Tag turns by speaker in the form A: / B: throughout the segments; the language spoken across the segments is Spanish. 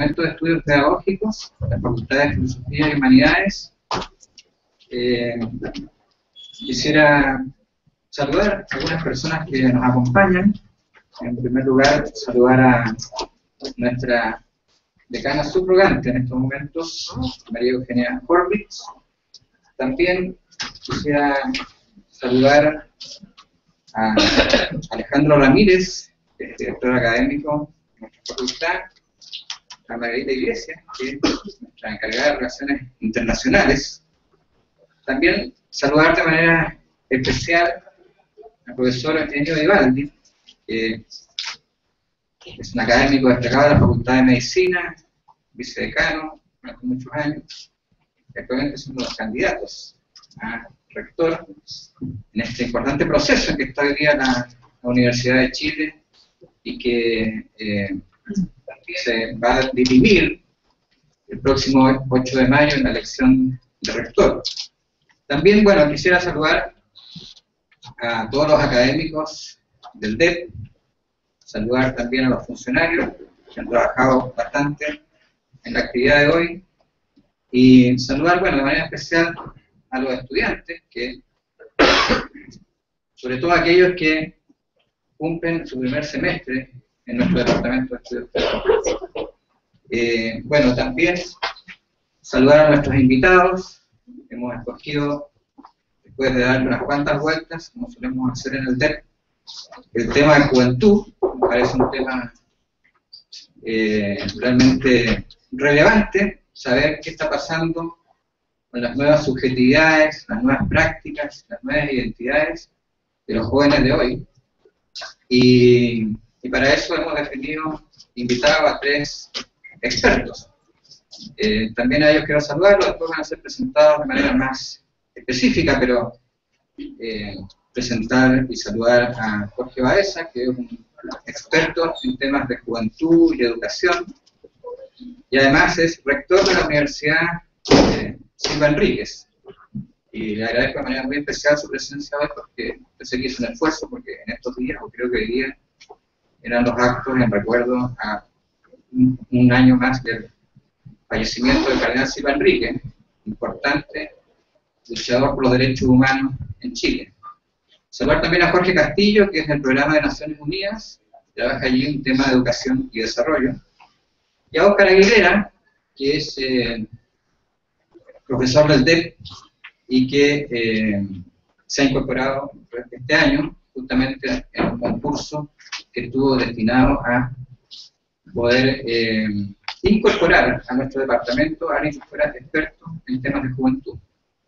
A: Departamento de Estudios Pedagógicos, la Facultad de Filosofía y Humanidades. Quisiera saludar a algunas personas que nos acompañan. En primer lugar, saludar a nuestra decana subrogante en estos momentos, María Eugenia Horvitz. También quisiera saludar a Alejandro Ramírez, director académico de nuestra facultad, a Margarita Iglesias, que es nuestra encargada de Relaciones Internacionales. También saludar de manera especial al profesor Eugenio Vivaldi, que es un académico destacado de la Facultad de Medicina, vicedecano durante muchos años, y actualmente es uno de los candidatos a rector en este importante proceso en que está hoy día la Universidad de Chile y que se va a dirimir el próximo 8 de mayo en la elección de rector. También, bueno, quisiera saludar a todos los académicos del DEP, saludar también a los funcionarios que han trabajado bastante en la actividad de hoy, y saludar, bueno, de manera especial a los estudiantes, que sobre todo aquellos que cumplen su primer semestre en nuestro departamento de estudios pedagógicos. Bueno, también saludar a nuestros invitados. Hemos escogido, después de dar unas cuantas vueltas, como solemos hacer en el DEP, el tema de juventud. Me parece un tema realmente relevante, saber qué está pasando con las nuevas subjetividades, las nuevas prácticas, las nuevas identidades de los jóvenes de hoy. Y para eso hemos invitado a 3 expertos. También a ellos quiero saludarlos, después van a ser presentados de manera más específica, pero presentar y saludar a Jorge Baeza, que es un experto en temas de juventud y educación, y además es rector de la Universidad Silva Enríquez. Y le agradezco de manera muy especial su presencia hoy, porque pensé que hizo un esfuerzo, porque en estos días, o creo que hoy día, eran los actos en recuerdo a un año más del fallecimiento del cardenal Silva Enríquez, importante luchador por los derechos humanos en Chile. Saludar también a Jorge Castillo, que es del Programa de Naciones Unidas, trabaja allí en temas de educación y desarrollo. Y a Óscar Aguilera, que es profesor del DEP y que se ha incorporado este año, justamente en un concurso que estuvo destinado a poder incorporar a nuestro departamento a alguien que fuera experto en temas de juventud,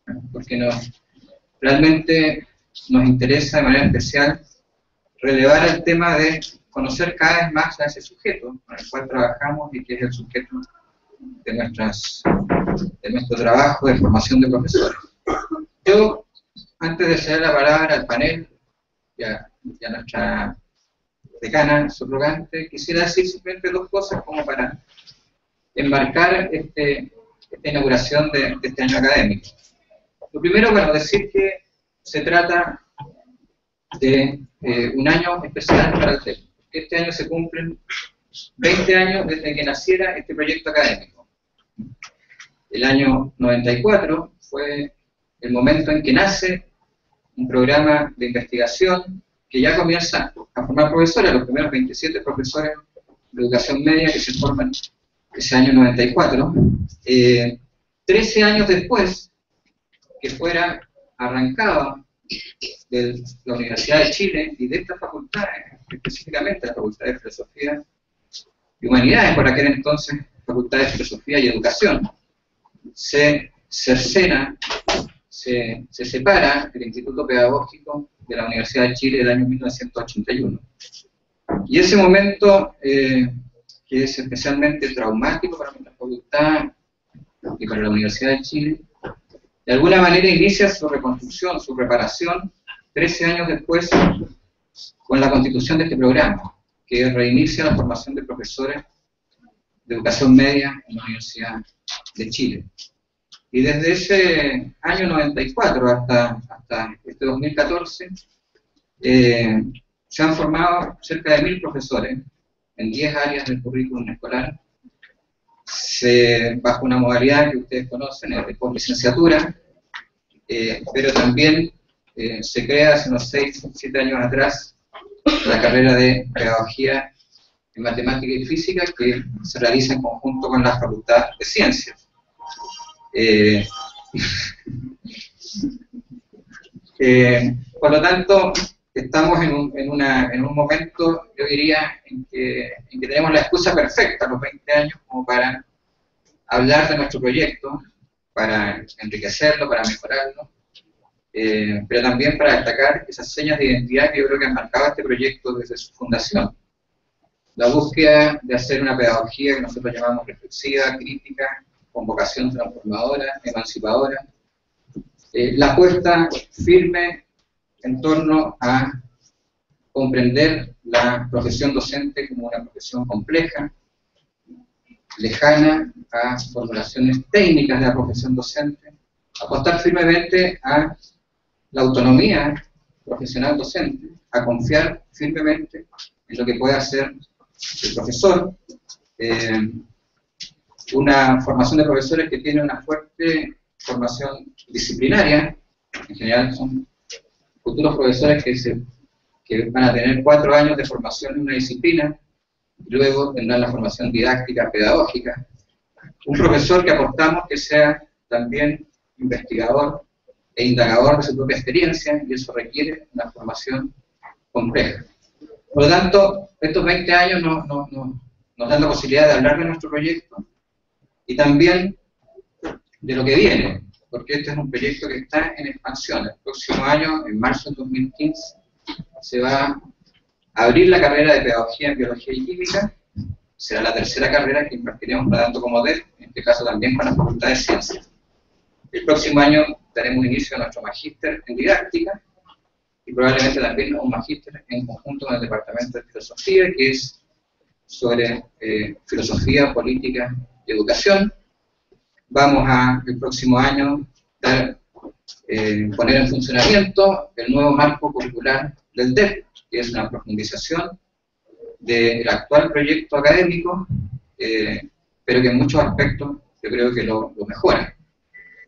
A: ¿no? Porque realmente nos interesa de manera especial relevar el tema de conocer cada vez más a ese sujeto con el cual trabajamos y que es el sujeto de nuestro trabajo de formación de profesores. Yo, antes de ceder la palabra al panel y a nuestra decana subrogante, quisiera decir simplemente 2 cosas como para enmarcar esta inauguración de este año académico. Lo primero, bueno, decir que se trata de un año especial para el TEP. Este año se cumplen 20 años desde que naciera este proyecto académico. El año 94 fue el momento en que nace un programa de investigación que ya comienza a formar profesores, los primeros 27 profesores de educación media que se forman ese año 94. 13 años después que fuera arrancado de la Universidad de Chile y de esta facultad, específicamente la Facultad de Filosofía y Humanidades, por aquel entonces Facultad de Filosofía y Educación, se cercena, se separa el Instituto Pedagógico de la Universidad de Chile del año 1981. Y ese momento, que es especialmente traumático para nuestra facultad y para la Universidad de Chile, de alguna manera inicia su reconstrucción, su reparación, 13 años después, con la constitución de este programa, que reinicia la formación de profesores de educación media en la Universidad de Chile. Y desde ese año 94 hasta este 2014, se han formado cerca de 1000 profesores en 10 áreas del currículum escolar, bajo una modalidad que ustedes conocen, es de licenciatura, pero también se crea hace unos 6 o 7 años atrás la carrera de Pedagogía en Matemática y Física, que se realiza en conjunto con la Facultad de Ciencias. Por lo tanto, estamos en un momento, yo diría, en que tenemos la excusa perfecta, los 20 años, como para hablar de nuestro proyecto, para enriquecerlo, para mejorarlo, pero también para destacar esas señas de identidad que yo creo que han marcado este proyecto desde su fundación. La búsqueda de hacer una pedagogía que nosotros llamamos reflexiva, crítica, con vocación transformadora, emancipadora, la apuesta firme en torno a comprender la profesión docente como una profesión compleja, lejana a formulaciones técnicas de la profesión docente, apostar firmemente a la autonomía profesional docente, a confiar firmemente en lo que puede hacer el profesor, una formación de profesores que tiene una fuerte formación disciplinaria. En general son futuros profesores que van a tener 4 años de formación en una disciplina, y luego tendrán la formación didáctica, pedagógica. Un profesor que apostamos que sea también investigador e indagador de su propia experiencia, y eso requiere una formación compleja. Por lo tanto, estos 20 años nos dan la posibilidad de hablar de nuestro proyecto y también de lo que viene, porque este es un proyecto que está en expansión. El próximo año, en marzo de 2015, se va a abrir la carrera de Pedagogía en Biología y Química. Será la tercera carrera que impartiremos, tanto como DEF, en este caso también con la Facultad de Ciencias. El próximo año daremos inicio a nuestro magíster en Didáctica, y probablemente también un magíster en conjunto con el Departamento de Filosofía, que es sobre filosofía, política y educación. Vamos a, el próximo año, poner en funcionamiento el nuevo marco curricular del DEF, que es una profundización del actual proyecto académico, pero que en muchos aspectos yo creo que lo mejora.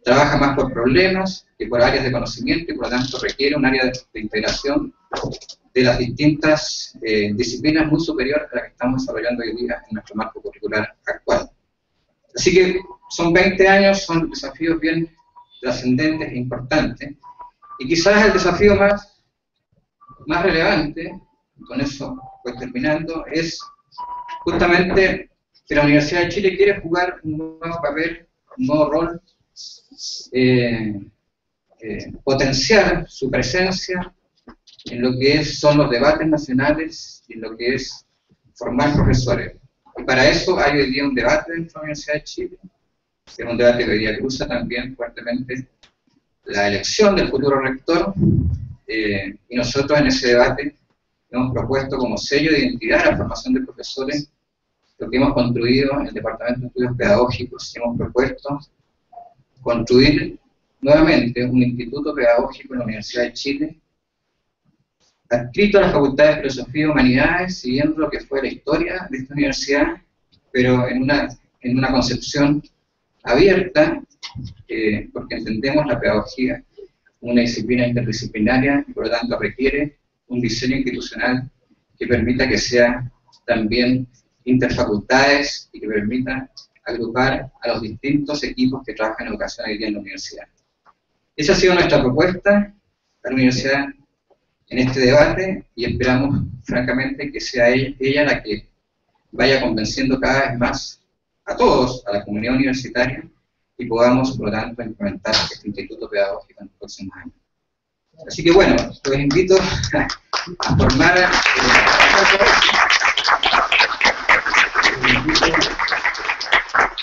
A: Trabaja más por problemas que por áreas de conocimiento, y por lo tanto requiere un área de integración de las distintas disciplinas muy superior a la que estamos desarrollando hoy día en nuestro marco curricular actual. Así que son 20 años, son desafíos bien trascendentes e importantes, y quizás el desafío más relevante, con eso voy terminando, es justamente que la Universidad de Chile quiere jugar un nuevo papel, un nuevo rol, potenciar su presencia en lo que son los debates nacionales y en lo que es formar profesores. Y para eso hay hoy día un debate dentro de la Universidad de Chile, que es un debate que hoy día cruza también fuertemente la elección del futuro rector, y nosotros en ese debate hemos propuesto como sello de identidad a la formación de profesores lo que hemos construido en el Departamento de Estudios Pedagógicos. Hemos propuesto construir nuevamente un instituto pedagógico en la Universidad de Chile, adscrito a la Facultad de Filosofía y Humanidades, siguiendo lo que fue la historia de esta universidad, pero en una concepción abierta, porque entendemos la pedagogía como una disciplina interdisciplinaria, y por lo tanto requiere un diseño institucional que permita que sea también interfacultades y que permita agrupar a los distintos equipos que trabajan en educación hoy día en la universidad. Esa ha sido nuestra propuesta a la universidad en este debate, y esperamos francamente que sea ella la que vaya convenciendo cada vez más a todos, a la comunidad universitaria, y podamos, por lo tanto, implementar este instituto pedagógico en los próximos años. Así que bueno, los invito a formar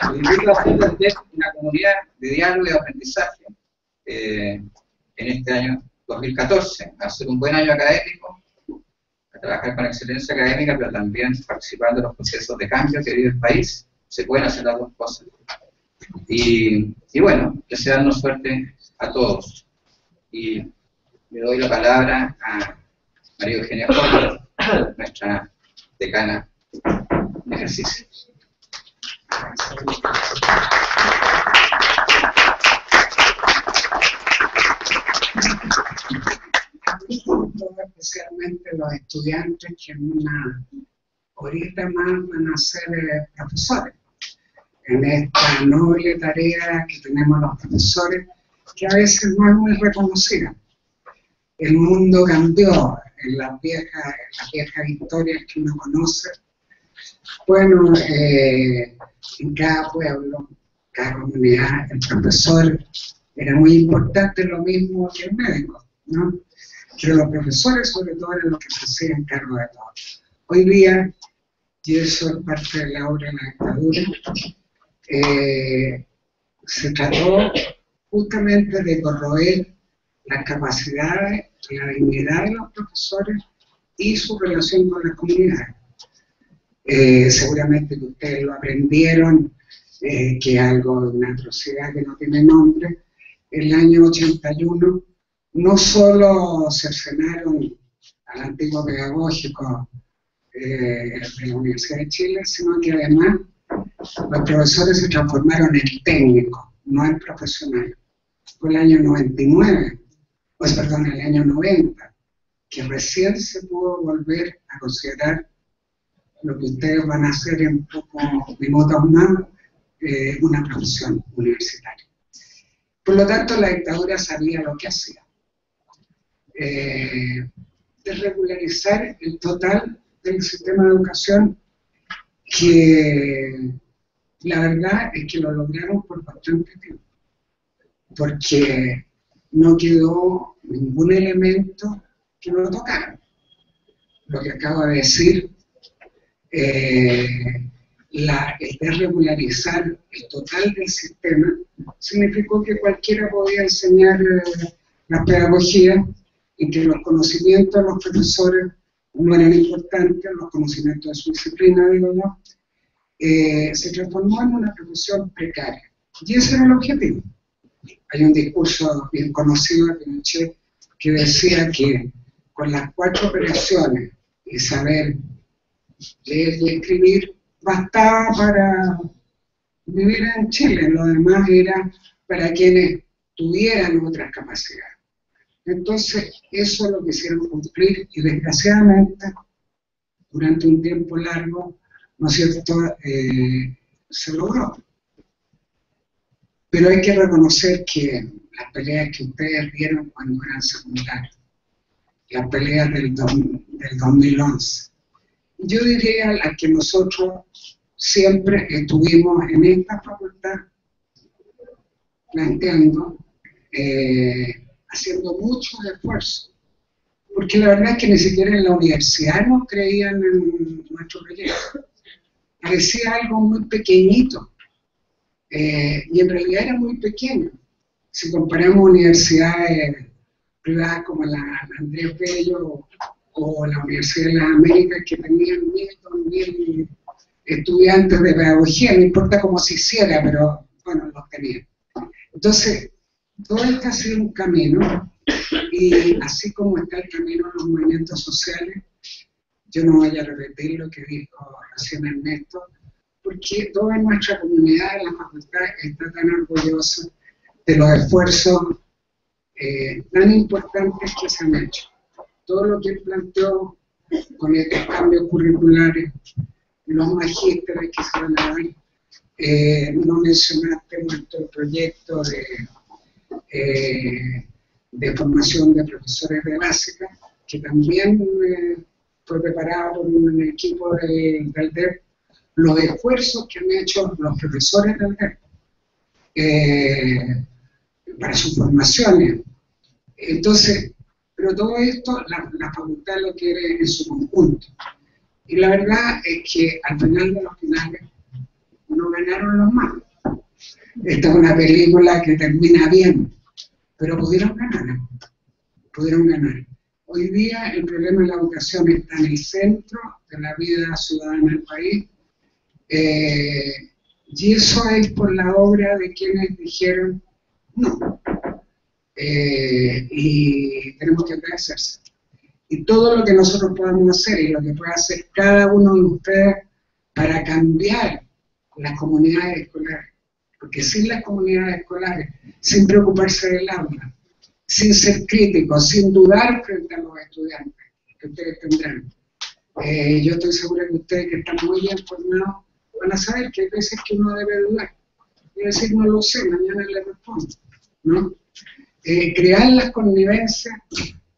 A: los invito a hacer del DEF una comunidad de diálogo y de aprendizaje en este año 2014, a hacer un buen año académico, a trabajar con excelencia académica, pero también participando en los procesos de cambio que vive el país. Se pueden hacer las dos cosas. Y bueno, desearnos suerte a todos. Y le doy la palabra a María Eugenia Jorge, nuestra decana de ejercicio.
B: Especialmente los estudiantes que en una horita más van a ser profesores, en esta noble tarea que tenemos los profesores, que a veces no es muy reconocida. El mundo cambió en las viejas historias que uno conoce. Bueno, en cada pueblo, cada comunidad, el profesor era muy importante, lo mismo que el médico, ¿no? Pero los profesores, sobre todo, eran los que se hacían cargo de todo. Hoy día, y eso es parte de la obra de la dictadura, se trató justamente de corroer las capacidades, la dignidad de los profesores y su relación con la comunidad. Seguramente que ustedes lo aprendieron, que es algo de una atrocidad que no tiene nombre. En el año 81 no solo cercenaron al antiguo pedagógico de la Universidad de Chile, sino que además los profesores se transformaron en técnicos, no en profesionales. Fue el año 99, el año 90, que recién se pudo volver a considerar lo que ustedes van a hacer en pocos minutos más, una profesión universitaria. Por lo tanto, la dictadura sabía lo que hacía. Desregularizar el total del sistema de educación, que la verdad es que lo lograron por bastante tiempo, porque no quedó ningún elemento que no tocaran. Lo que acabo de decir, el desregularizar el total del sistema significó que cualquiera podía enseñar la pedagogía y que los conocimientos de los profesores no eran importantes, los conocimientos de su disciplina, digo yo, se transformó en una profesión precaria. Y ese era el objetivo. Hay un discurso bien conocido de Pinochet que decía que con las 4 operaciones y saber leer y escribir bastaba para vivir en Chile, lo demás era para quienes tuvieran otras capacidades. Entonces, eso lo quisieron cumplir y desgraciadamente, durante un tiempo largo, ¿no es cierto?, se logró. Pero hay que reconocer que las peleas que ustedes vieron cuando eran secundarios, las peleas del 2011, yo diría a que nosotros siempre estuvimos en esta facultad planteando, haciendo muchos esfuerzos, porque la verdad es que ni siquiera en la universidad nos creían en nuestro proyecto. Parecía algo muy pequeñito, y en realidad era muy pequeño. Si comparamos universidades privadas como la Andrés Bello o la Universidad de las Américas, que tenían 1.000, 2.000 estudiantes de pedagogía, no importa cómo se hiciera, pero bueno, los tenían. Entonces, todo esto ha sido un camino, y así como está el camino en los movimientos sociales, yo no voy a repetir lo que dijo recién Ernesto, porque toda nuestra comunidad en la facultad está tan orgullosa de los esfuerzos tan importantes que se han hecho. Todo lo que él planteó con estos cambios curriculares, los magísteres que se van a dar, no mencionaste nuestro proyecto de formación de profesores de básica, que también fue preparado por un equipo del DEP, los esfuerzos que han hecho los profesores del DEP para sus formaciones. Entonces, pero todo esto la facultad lo quiere en su conjunto. Y la verdad es que al final de los finales no ganaron los malos. Esta es una película que termina bien, pero pudieron ganar. Hoy día el problema de la educación está en el centro de la vida ciudadana del país, y eso es por la obra de quienes dijeron no, y tenemos que agradecerse. Y todo lo que nosotros podamos hacer y lo que pueda hacer cada uno de ustedes para cambiar las comunidades escolares, porque sin las comunidades escolares, sin preocuparse del aula, sin ser críticos, sin dudar frente a los estudiantes que ustedes tendrán. Yo estoy segura que ustedes que están muy bien formados van a saber que hay veces que uno debe dudar y decir no lo sé, mañana le respondo, ¿no? Crear las connivencias,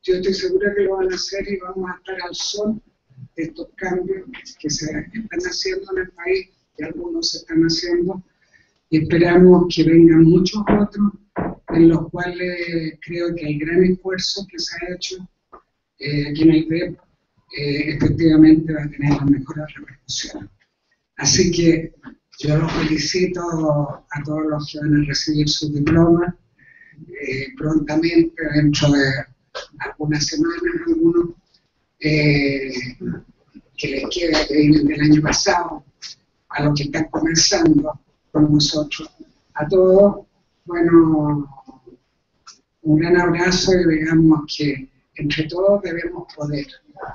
B: yo estoy segura que lo van a hacer y vamos a estar al sol de estos cambios que se están haciendo en el país, y algunos se están haciendo, y esperamos que vengan muchos otros, en los cuales creo que el gran esfuerzo que se ha hecho aquí en el IPEP efectivamente va a tener las mejores repercusiones. Así que yo los felicito a todos los que van a recibir su diploma prontamente, dentro de algunas semanas, algunos que les queda, que vienen del año pasado, a los que están comenzando con nosotros, a todos, bueno, un gran abrazo y digamos que entre todos debemos poder.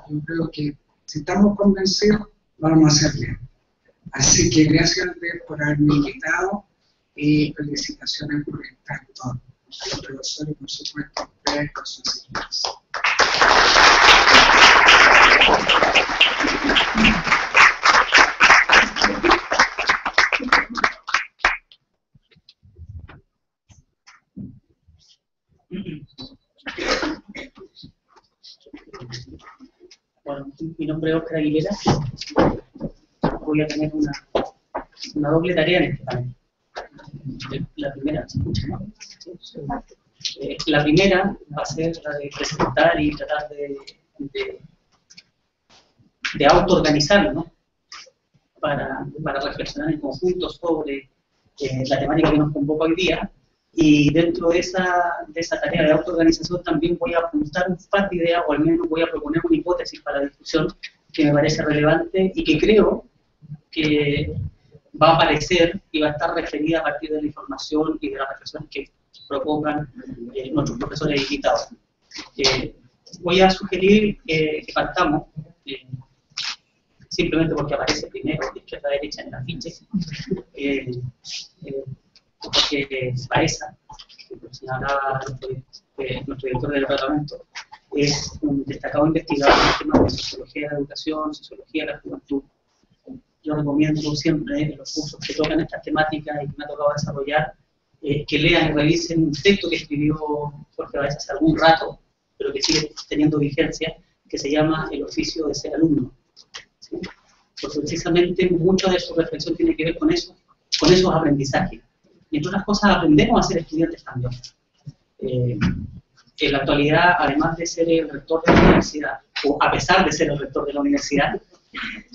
B: Yo creo que si estamos convencidos, lo vamos a hacer bien. Así que gracias a ustedes por haberme invitado y felicitaciones por estar todos, a los profesores, por supuesto, a ustedes con sus equipos.
C: Bueno, mi nombre es Óscar Aguilera. Voy a tener una doble tarea en este panel. La primera, ¿se escucha, no? La primera va a ser la de presentar y tratar de autoorganizarlo, ¿no? Para reflexionar en conjunto sobre la temática que nos convoca hoy día. Y dentro de esa tarea de autoorganización también voy a apuntar un par de ideas, o al menos voy a proponer una hipótesis para la discusión que me parece relevante y que creo que va a aparecer y va a estar referida a partir de la información y de las reflexiones que propongan nuestros profesores invitados. Voy a sugerir que partamos, simplemente porque aparece primero de izquierda a derecha en el afiche, porque Baeza, que señalaba nuestro director del departamento, es un destacado investigador en temas de sociología de la educación, sociología de la juventud. Yo recomiendo siempre en los cursos que tocan estas temáticas y que me ha tocado desarrollar, que lean y revisen un texto que escribió Jorge Baeza hace algún rato, pero que sigue teniendo vigencia, que se llama El oficio de ser alumno. ¿Sí? Porque precisamente mucha de su reflexión tiene que ver con esos aprendizajes. Y entre otras cosas aprendemos a ser estudiantes también. En la actualidad, además de ser el rector de la universidad, o a pesar de ser el rector de la universidad,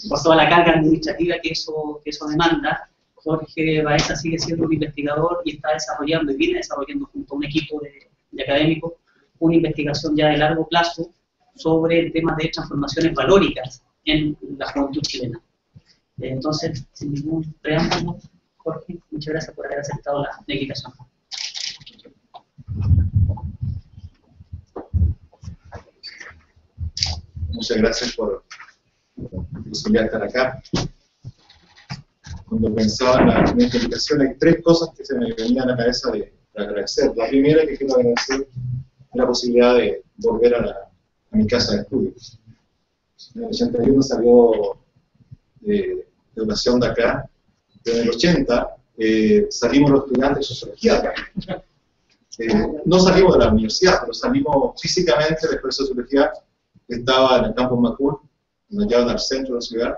C: por toda la carga administrativa que eso demanda, Jorge Baeza sigue siendo un investigador y está desarrollando, y viene desarrollando junto a un equipo de académicos, una investigación ya de largo plazo sobre el tema de transformaciones valóricas en la juventud chilena. Entonces, sin ningún preámbulo, Jorge, muchas gracias por haber aceptado la invitación.
D: Muchas gracias por la posibilidad de estar acá. Cuando pensaba en mi invitación, hay tres cosas que se me venían a la cabeza de agradecer. La primera que quiero agradecer es la posibilidad de volver a mi casa de estudios. En el 81 salió de educación de acá, pero en el 80 salimos los estudiantes de sociología de acá. No salimos de la universidad, pero salimos físicamente de la escuela de sociología que estaba en el campus Macul, nos llevaban al centro de la ciudad,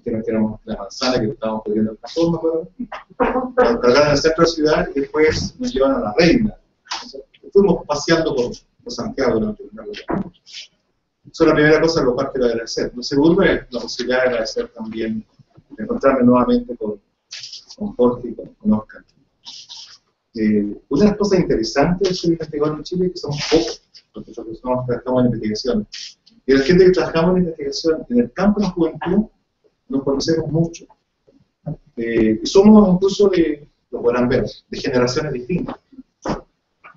D: que nos quedamos la manzana que estábamos pidiendo el cajón, me acuerdo. Nos cargaron en el centro de la ciudad y después nos llevaron a la Reina. Entonces, fuimos paseando por Santiago durante una hora. Eso es la primera cosa que lo cual quiero agradecer. Lo segundo es la posibilidad de agradecer también, de encontrarme nuevamente con Jorge y con Óscar. Una de las cosas interesantes de ser investigador en Chile es que somos pocos, porque nosotros trabajamos en investigación. Y la gente que trabajamos en investigación en el campo de la juventud nos conocemos mucho. Y somos incluso, lo podrán ver, de generaciones distintas.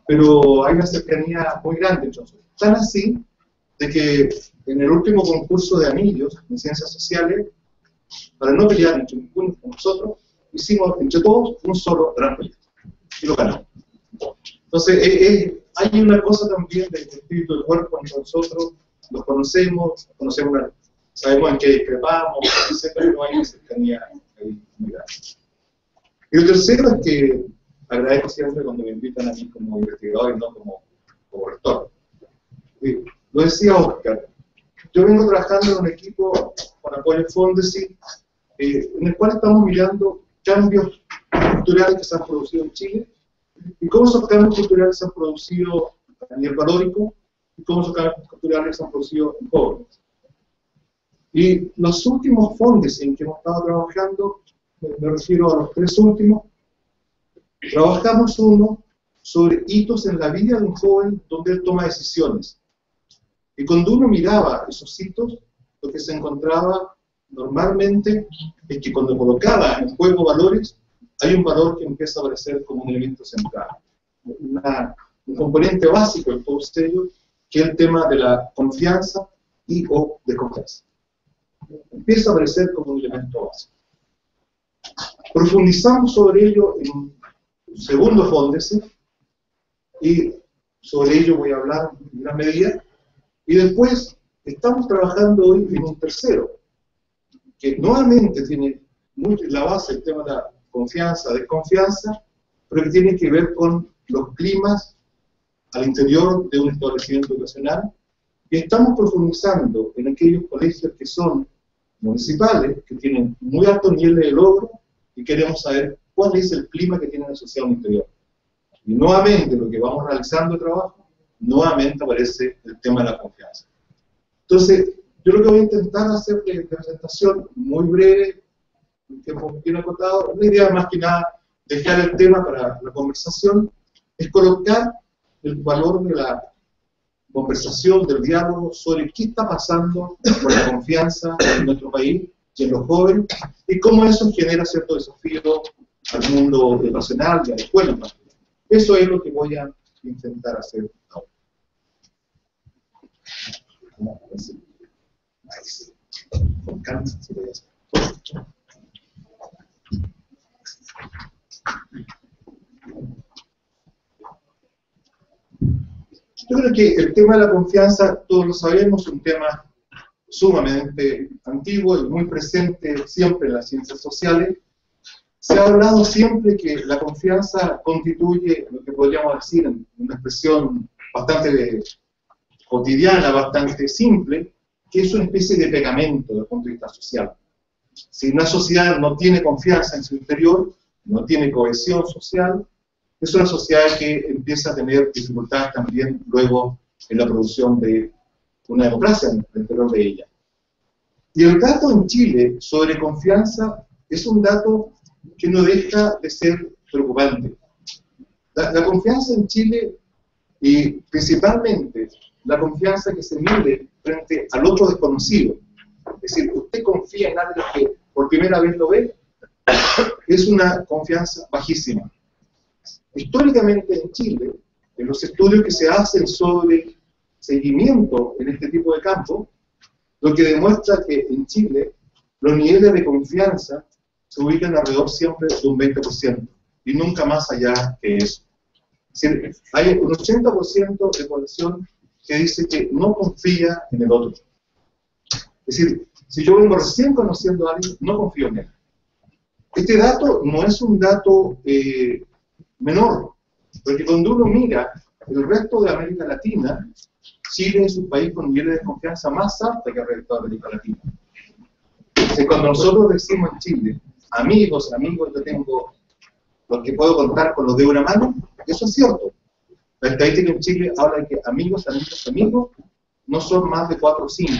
D: Pero hay una cercanía muy grande entre nosotros. Tan así de que en el último concurso de anillos en ciencias sociales para no pelear entre ninguno de nosotros, hicimos entre todos un solo gran proyecto, y lo ganamos. Entonces, hay una cosa también del espíritu del cuerpo entre nosotros, nos conocemos, sabemos en qué discrepamos, pero no hay una cercanía ahí muy grande. Y lo tercero es que agradezco siempre cuando me invitan a mí como investigador y no como rector. Lo decía Oscar, yo vengo trabajando en un equipo con apoyo Fondesit, en el cual estamos mirando cambios culturales que se han producido en Chile, y cómo esos cambios culturales se han producido a nivel valórico, y cómo esos cambios culturales se han producido en jóvenes. Y los últimos fondos en que hemos estado trabajando, me refiero a los tres últimos, trabajamos uno sobre hitos en la vida de un joven donde él toma decisiones. Y cuando uno miraba esos hitos, lo que se encontraba normalmente es que cuando colocaba en juego valores, hay un valor que empieza a aparecer como un elemento central. Un componente básico en todos ellos, que es el tema de la confianza y o desconfianza. Empieza a aparecer como un elemento básico. Profundizamos sobre ello en un segundo Fondesit, y sobre ello voy a hablar en gran medida, y después estamos trabajando hoy en un tercero, que nuevamente tiene la base el tema de la confianza, desconfianza, pero que tiene que ver con los climas al interior de un establecimiento educacional, y estamos profundizando en aquellos colegios que son municipales, que tienen muy alto nivel de logro, y queremos saber cuál es el clima que tienen asociado al interior. Y nuevamente, lo que vamos realizando el trabajo, nuevamente aparece el tema de la confianza. Entonces, yo lo que voy a intentar hacer de presentación muy breve, un tiempo bien acotado, la idea más que nada, dejar el tema para la conversación, es colocar el valor de la conversación, del diálogo, sobre qué está pasando con la confianza en nuestro país y en los jóvenes, y cómo eso genera cierto desafío al mundo educacional y a la escuela. Eso es lo que voy a intentar hacer ahora. Con calma, si voy a hacer. Yo creo que el tema de la confianza, todos lo sabemos, es un tema sumamente antiguo y muy presente siempre en las ciencias sociales. Se ha hablado siempre que la confianza constituye lo que podríamos decir en una expresión bastante cotidiana, bastante simple, que es una especie de pegamento desde el punto de vista social. Si una sociedad no tiene confianza en su interior, no tiene cohesión social, es una sociedad que empieza a tener dificultades también luego en la producción de una democracia en el interior de ella. Y el dato en Chile sobre confianza es un dato que no deja de ser preocupante. La confianza en Chile, y principalmente la confianza que se mide frente al otro desconocido, es decir, usted confía en algo que por primera vez lo ve, es una confianza bajísima. Históricamente en Chile, en los estudios que se hacen sobre seguimiento en este tipo de campo, lo que demuestra que en Chile los niveles de confianza se ubican alrededor siempre de un 20%, y nunca más allá que eso. Es decir, hay un 80% de población que dice que no confía en el otro. Es decir, si yo vengo recién conociendo a alguien, no confío en él. Este dato no es un dato menor, porque cuando uno mira el resto de América Latina, Chile es un país con niveles de confianza más altos que el resto de América Latina. Entonces, cuando nosotros decimos en Chile, amigos, yo tengo los que puedo contar con los de una mano, eso es cierto. La estadística en Chile habla de que amigos no son más de 4 o 5.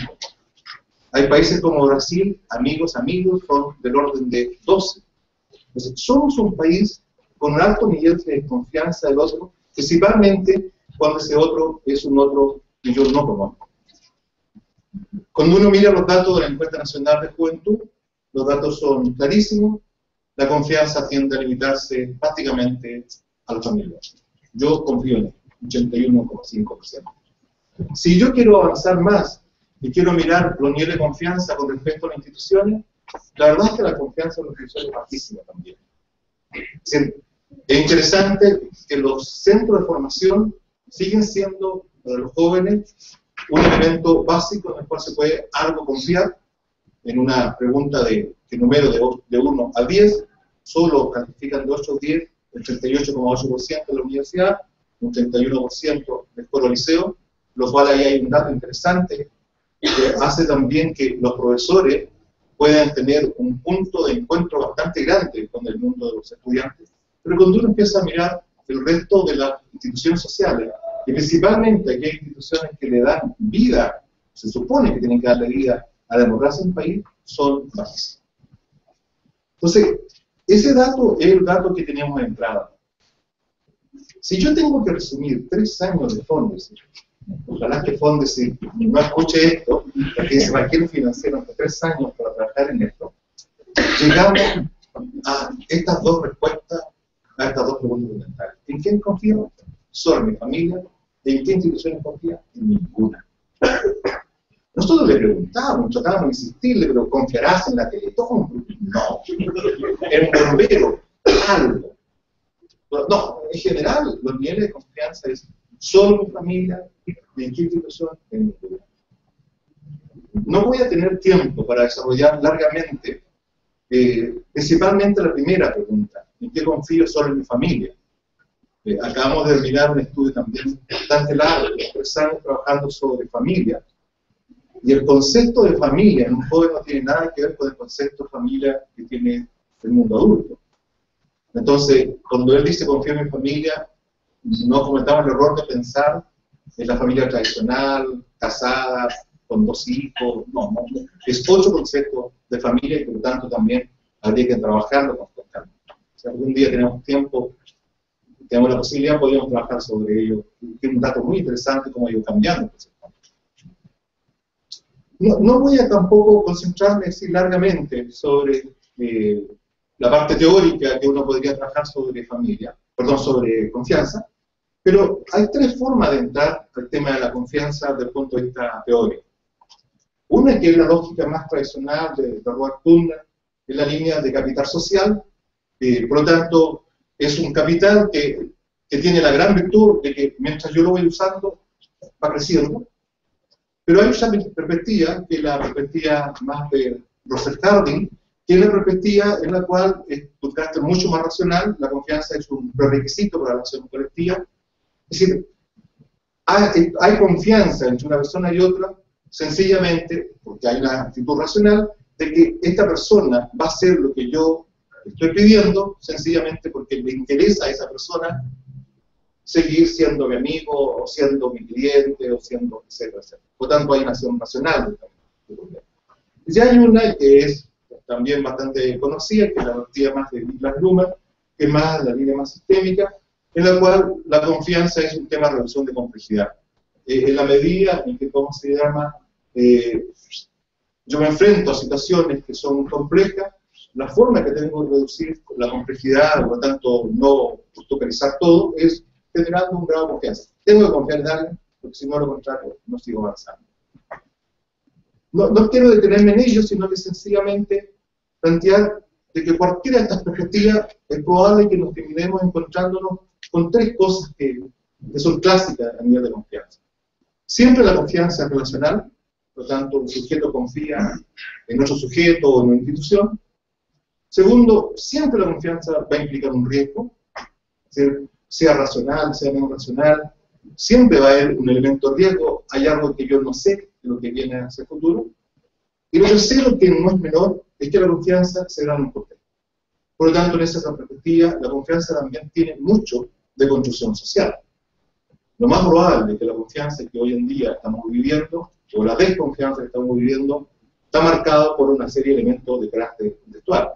D: Hay países como Brasil, amigos son del orden de 12. Entonces, somos un país con un alto nivel de confianza del otro, principalmente cuando ese otro es un otro que yo no conozco. Cuando uno mira los datos de la Encuesta Nacional de Juventud, los datos son clarísimos, la confianza tiende a limitarse prácticamente a la familia. Yo confío en él, 81,5%. Si yo quiero avanzar más y quiero mirar los niveles de confianza con respecto a las instituciones, La verdad es que la confianza en los instituciones es bajísima también. Es decir, es interesante que los centros de formación siguen siendo, para los jóvenes, un elemento básico en el cual se puede algo confiar. En una pregunta de número de 1 a 10, solo califican de 8 a 10 el 38,8% de la universidad, un 31% del foro liceo, lo cual ahí hay un dato interesante que hace también que los profesores puedan tener un punto de encuentro bastante grande con el mundo de los estudiantes. Pero cuando uno empieza a mirar el resto de las instituciones sociales, y principalmente aquellas instituciones que le dan vida, se supone que tienen que darle vida a la democracia en el país, son bajas. Entonces, ese dato es el dato que tenemos de entrada. Si yo tengo que resumir 3 años de Fondes, ojalá que Fondes no escuche esto, porque dice cualquier financiero de 3 años para trabajar en esto, llegamos a estas dos respuestas, a estas dos preguntas fundamentales. ¿En quién confío? Solo en mi familia. ¿En qué instituciones confía? En ninguna. Nosotros le preguntábamos, tratábamos de insistirle, pero ¿confiarás en la Teletón? No. En un bombero, algo. No, en general, los niveles de confianza es solo mi familia, y en qué institución, en ninguna. No voy a tener tiempo para desarrollar largamente, principalmente la primera pregunta, ¿en qué confío solo en mi familia? Acabamos de terminar un estudio también bastante largo, 3 años trabajando sobre familia, y el concepto de familia en un joven no tiene nada que ver con el concepto de familia que tiene el mundo adulto. Entonces, cuando él dice confío en mi familia, no cometamos el error de pensar en la familia tradicional, casada, con 2 hijos, no, es otro concepto de familia y por lo tanto también habría que trabajarlo constantemente. Si algún día tenemos tiempo, tenemos la posibilidad, podríamos trabajar sobre ello. Tiene un dato muy interesante cómo ha ido cambiando. No voy a tampoco concentrarme así largamente sobre la parte teórica que uno podría trabajar sobre familia, perdón, sobre confianza, pero hay 3 formas de entrar al tema de la confianza desde el punto de vista teórico. Una que es la lógica más tradicional de Robert Putnam, es la línea de capital social, por lo tanto es un capital que tiene la gran virtud de que mientras yo lo voy usando, va creciendo. Pero hay otra perspectiva, que es la perspectiva más de Russell Harding, que es la perspectiva en la cual es un carácter mucho más racional, la confianza es un prerequisito para la acción colectiva. Es decir, hay confianza entre una persona y otra, sencillamente, porque hay una actitud racional, de que esta persona va a hacer lo que yo estoy pidiendo, sencillamente porque le interesa a esa persona seguir siendo mi amigo, o siendo mi cliente, o siendo, etcétera, etcétera. Por tanto, hay una acción racional. Y hay una que es también bastante conocida, que es la partida más de Niklas Luhmann, que es más la línea más sistémica, en la cual la confianza es un tema de reducción de complejidad. En la medida en que, ¿cómo se llama? Yo me enfrento a situaciones que son complejas, la forma que tengo de reducir la complejidad, por lo tanto, no totalizar todo, es generando un grado de confianza. Tengo que confiar en alguien, porque si no, lo contrario, no sigo avanzando. No quiero detenerme en ello, sino que sencillamente plantear de que cualquiera de estas perspectivas es probable que nos terminemos encontrándonos con 3 cosas que son clásicas a nivel de confianza. Siempre la confianza es relacional, por lo tanto, el sujeto confía en otro sujeto o en una institución. Segundo, siempre la confianza va a implicar un riesgo, es decir, sea racional, sea menos racional, siempre va a haber un elemento de riesgo, hay algo que yo no sé de lo que viene hacia el futuro. Y lo tercero, que no es menor, es que la confianza se da en un contexto. Por lo tanto, en esa perspectiva, la confianza también tiene mucho de construcción social. Lo más probable es que la confianza que hoy en día estamos viviendo, o la desconfianza que estamos viviendo, está marcada por una serie de elementos de carácter contextual.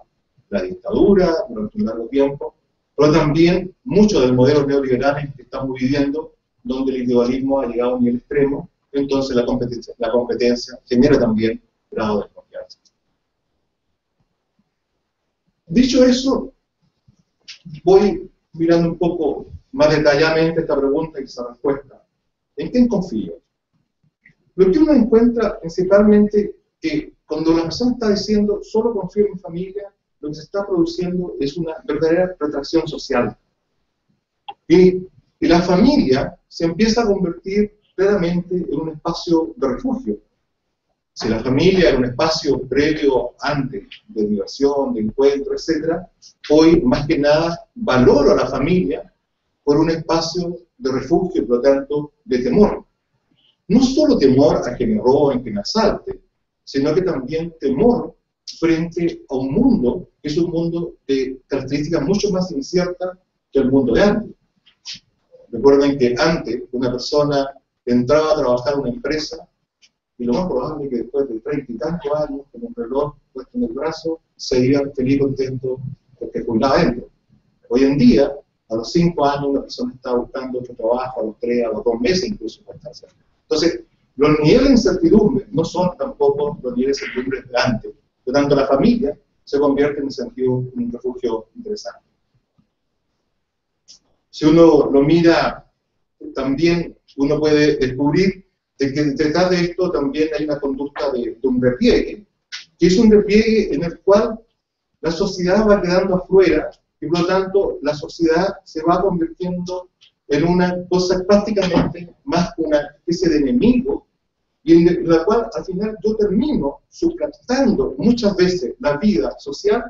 D: La dictadura durante un largo tiempo, pero también muchos de los modelos neoliberales que estamos viviendo, donde el individualismo ha llegado a un nivel extremo, entonces la competencia genera también grado de confianza. Dicho eso, voy mirando un poco más detalladamente esta pregunta y esa respuesta. ¿En quién confío? Lo que uno encuentra principalmente que cuando la persona está diciendo solo confío en mi familia, lo que se está produciendo es una verdadera retracción social. Y la familia se empieza a convertir claramente en un espacio de refugio. Si la familia era un espacio previo antes de diversión, de encuentro, etc., hoy más que nada valoro a la familia por un espacio de refugio y por lo tanto de temor. No solo temor a que me roben, que me asalten, sino que también temor frente a un mundo que es un mundo de características mucho más inciertas que el mundo de antes. Recuerden que antes una persona entraba a trabajar en una empresa y lo más probable es que después de 30 y tantos años, con un reloj puesto en el brazo, se iba feliz y contento porque jubilaba dentro. Hoy en día, a los 5 años, una persona está buscando otro trabajo, a los 3, a los 2 meses incluso. Entonces, los niveles de incertidumbre no son tampoco los niveles de incertidumbre de antes. Por lo tanto, la familia se convierte en un refugio interesante. Si uno lo mira, también uno puede descubrir de que detrás de esto también hay una conducta de un repliegue, que es un repliegue en el cual la sociedad va quedando afuera y por lo tanto la sociedad se va convirtiendo en una cosa prácticamente más una especie de enemigo y en la cual al final yo termino suplantando muchas veces la vida social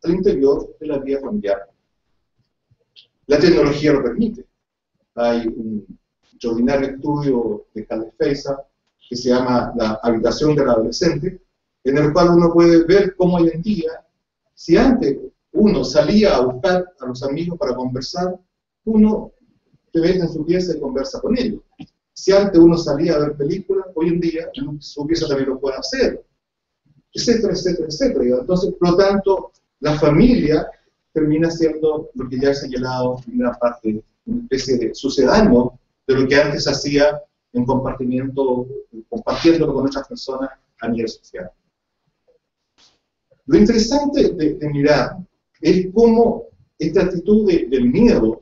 D: al interior de la vida familiar. La tecnología lo permite. Hay un extraordinario estudio de Carles Feiza que se llama La habitación del adolescente, en el cual uno puede ver cómo hoy en día, si antes uno salía a buscar a los amigos para conversar, uno te mete en su pieza y conversa con ellos. Si antes uno salía a ver películas, hoy en día su pieza también lo puede hacer, etcétera, etcétera, etcétera. Entonces, por lo tanto, la familia termina siendo lo que ya he señalado en gran parte, una especie de sucedáneo de lo que antes hacía en compartiendo con otras personas a nivel social. Lo interesante de mirar es cómo esta actitud del miedo,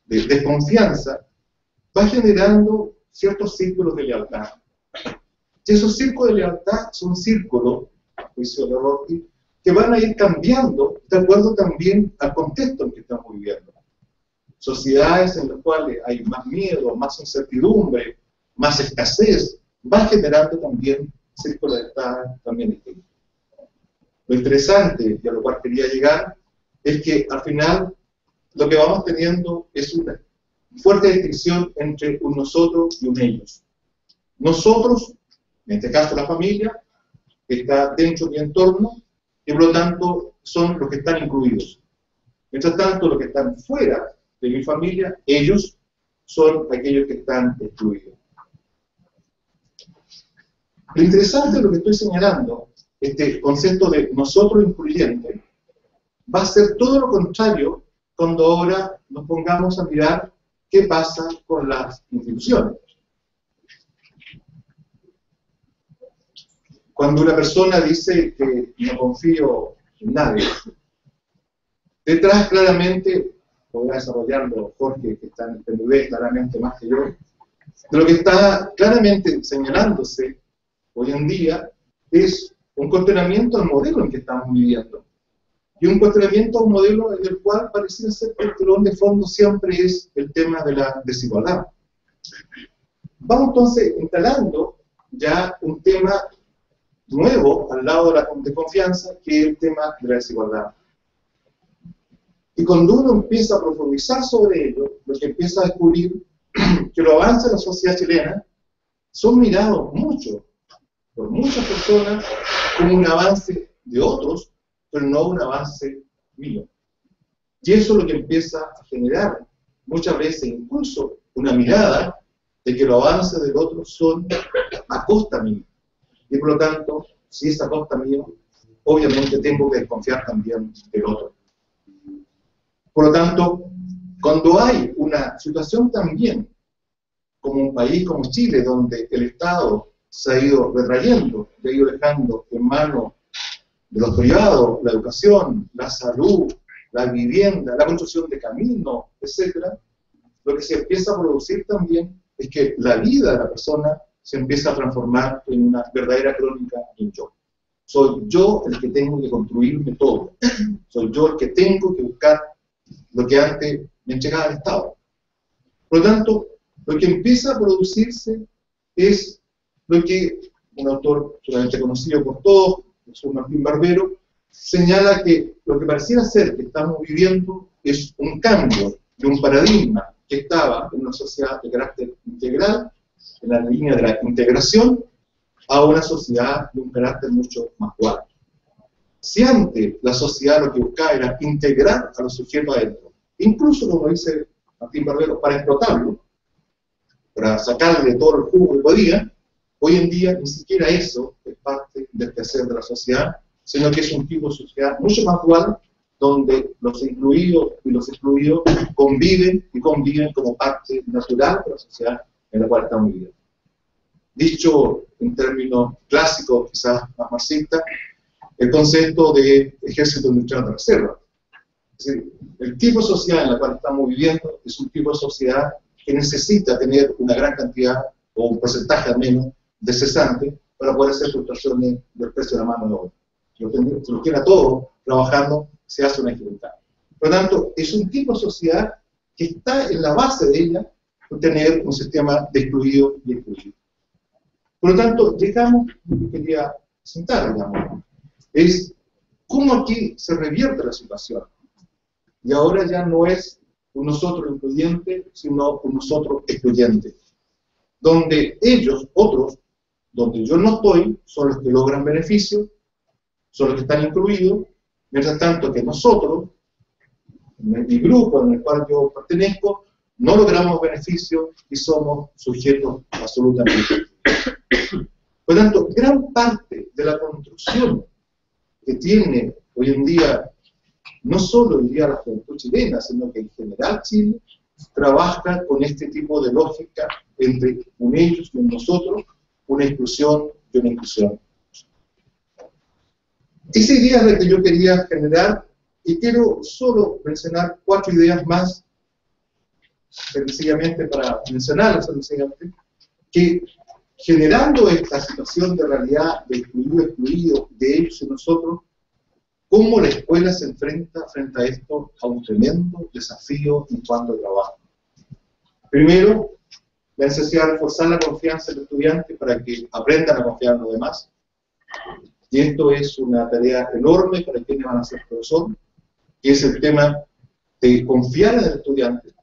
D: de desconfianza, va generando ciertos círculos de lealtad. Y esos círculos de lealtad son círculos, a juicio de Rorty, que van a ir cambiando de acuerdo también al contexto en que estamos viviendo. Sociedades en las cuales hay más miedo, más incertidumbre, más escasez, va generando también círculos de lealtad también distintos. Lo interesante, y a lo cual quería llegar, es que al final lo que vamos teniendo es una fuerte distinción entre un nosotros y un ellos. Nosotros, en este caso la familia, que está dentro de mi entorno, y por lo tanto son los que están incluidos. Mientras tanto, los que están fuera de mi familia, ellos son aquellos que están excluidos. Lo interesante de lo que estoy señalando, este concepto de nosotros incluyente, va a ser todo lo contrario cuando ahora nos pongamos a mirar qué pasa con las instituciones. Cuando una persona dice que no confío en nadie, detrás claramente, podrá desarrollarlo Jorge, que está en el PNV claramente más que yo, de lo que está claramente señalándose hoy en día es un cuestionamiento al modelo en que estamos viviendo. Y un cuestionamiento a un modelo en el cual pareciera ser que el telón de fondo siempre es el tema de la desigualdad. Vamos entonces instalando ya un tema nuevo al lado de la confianza, que es el tema de la desigualdad. Y cuando uno empieza a profundizar sobre ello, lo que empieza a descubrir que los avances de la sociedad chilena son mirados mucho por muchas personas como un avance de otros, pero no un avance mío. Y eso es lo que empieza a generar muchas veces incluso una mirada de que los avances del otro son a costa mía. Y por lo tanto, si es a costa mía, obviamente tengo que desconfiar también del otro. Por lo tanto, cuando hay una situación también, como un país como Chile, donde el Estado se ha ido retrayendo, se ha ido dejando en manos de los privados, la educación, la salud, la vivienda, la construcción de caminos, etc., lo que se empieza a producir también es que la vida de la persona se empieza a transformar en una verdadera crónica de un yo. Soy yo el que tengo que construirme todo. Soy yo el que tengo que buscar lo que antes me entregaba el Estado. Por lo tanto, lo que empieza a producirse es lo que un autor solamente conocido por todos, Jesús Martín Barbero, señala que lo que pareciera ser que estamos viviendo es un cambio de un paradigma que estaba en una sociedad de carácter integral, en la línea de la integración, a una sociedad de un carácter mucho más dual. Si antes la sociedad lo que buscaba era integrar a los sujetos adentro, incluso como dice Martín Barbero, para explotarlo, para sacarle todo el jugo que podía, hoy en día ni siquiera eso es parte del quehacer de la sociedad, sino que es un tipo de sociedad mucho más dual, donde los incluidos y los excluidos conviven y conviven como parte natural de la sociedad en la cual estamos viviendo. Dicho en términos clásicos, quizás más marxistas, el concepto de ejército industrial de reserva. Es decir, el tipo de sociedad en la cual estamos viviendo es un tipo de sociedad que necesita tener una gran cantidad, o un porcentaje al menos, de cesantes para poder hacer fluctuaciones del precio de la mano de obra. Si lo quiera todo trabajando, se hace una dificultad. Por lo tanto, es un tipo de sociedad que está en la base de ella tener un sistema de excluido y excluido. Por lo tanto, llegamos a lo que quería presentar, digamos, es cómo aquí se revierte la situación. Y ahora ya no es un nosotros incluyente, sino un nosotros excluyente. Donde ellos, otros, donde yo no estoy, son los que logran beneficios, son los que están incluidos, mientras tanto que nosotros, mi grupo en el cual yo pertenezco, no logramos beneficios y somos sujetos absolutamente. Por lo tanto, gran parte de la construcción que tiene hoy en día, no solo hoy día la juventud chilena, sino que en general Chile, trabaja con este tipo de lógica entre un ellos y un nosotros, una exclusión y una inclusión. Esa idea es la que yo quería generar, y quiero solo mencionar 4 ideas más, sencillamente para mencionarlas, sencillamente, que generando esta situación de realidad de excluido, de ellos y nosotros, cómo la escuela se enfrenta frente a esto a un tremendo desafío en cuanto al trabajo. Primero, la necesidad de reforzar la confianza del estudiante para que aprendan a confiar en los demás. Y esto es una tarea enorme para quienes van a ser profesores, que es el tema de confiar en el estudiante.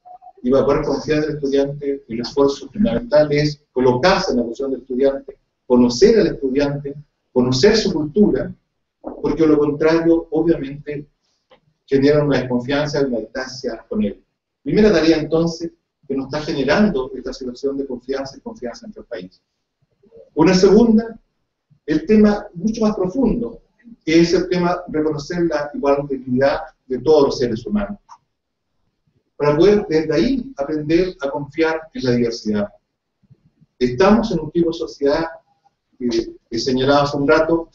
D: Y para poder confiar en el estudiante, el esfuerzo fundamental es colocarse en la posición del estudiante, conocer al estudiante, conocer su cultura, porque lo contrario, obviamente, genera una desconfianza y una distancia con él. Primera tarea, entonces, que nos está generando esta situación de confianza y confianza entre el país. Una segunda, el tema mucho más profundo, que es el tema de reconocer la igual dignidad de todos los seres humanos. Para poder desde ahí aprender a confiar en la diversidad. Estamos en un tipo de sociedad que señalaba hace un rato,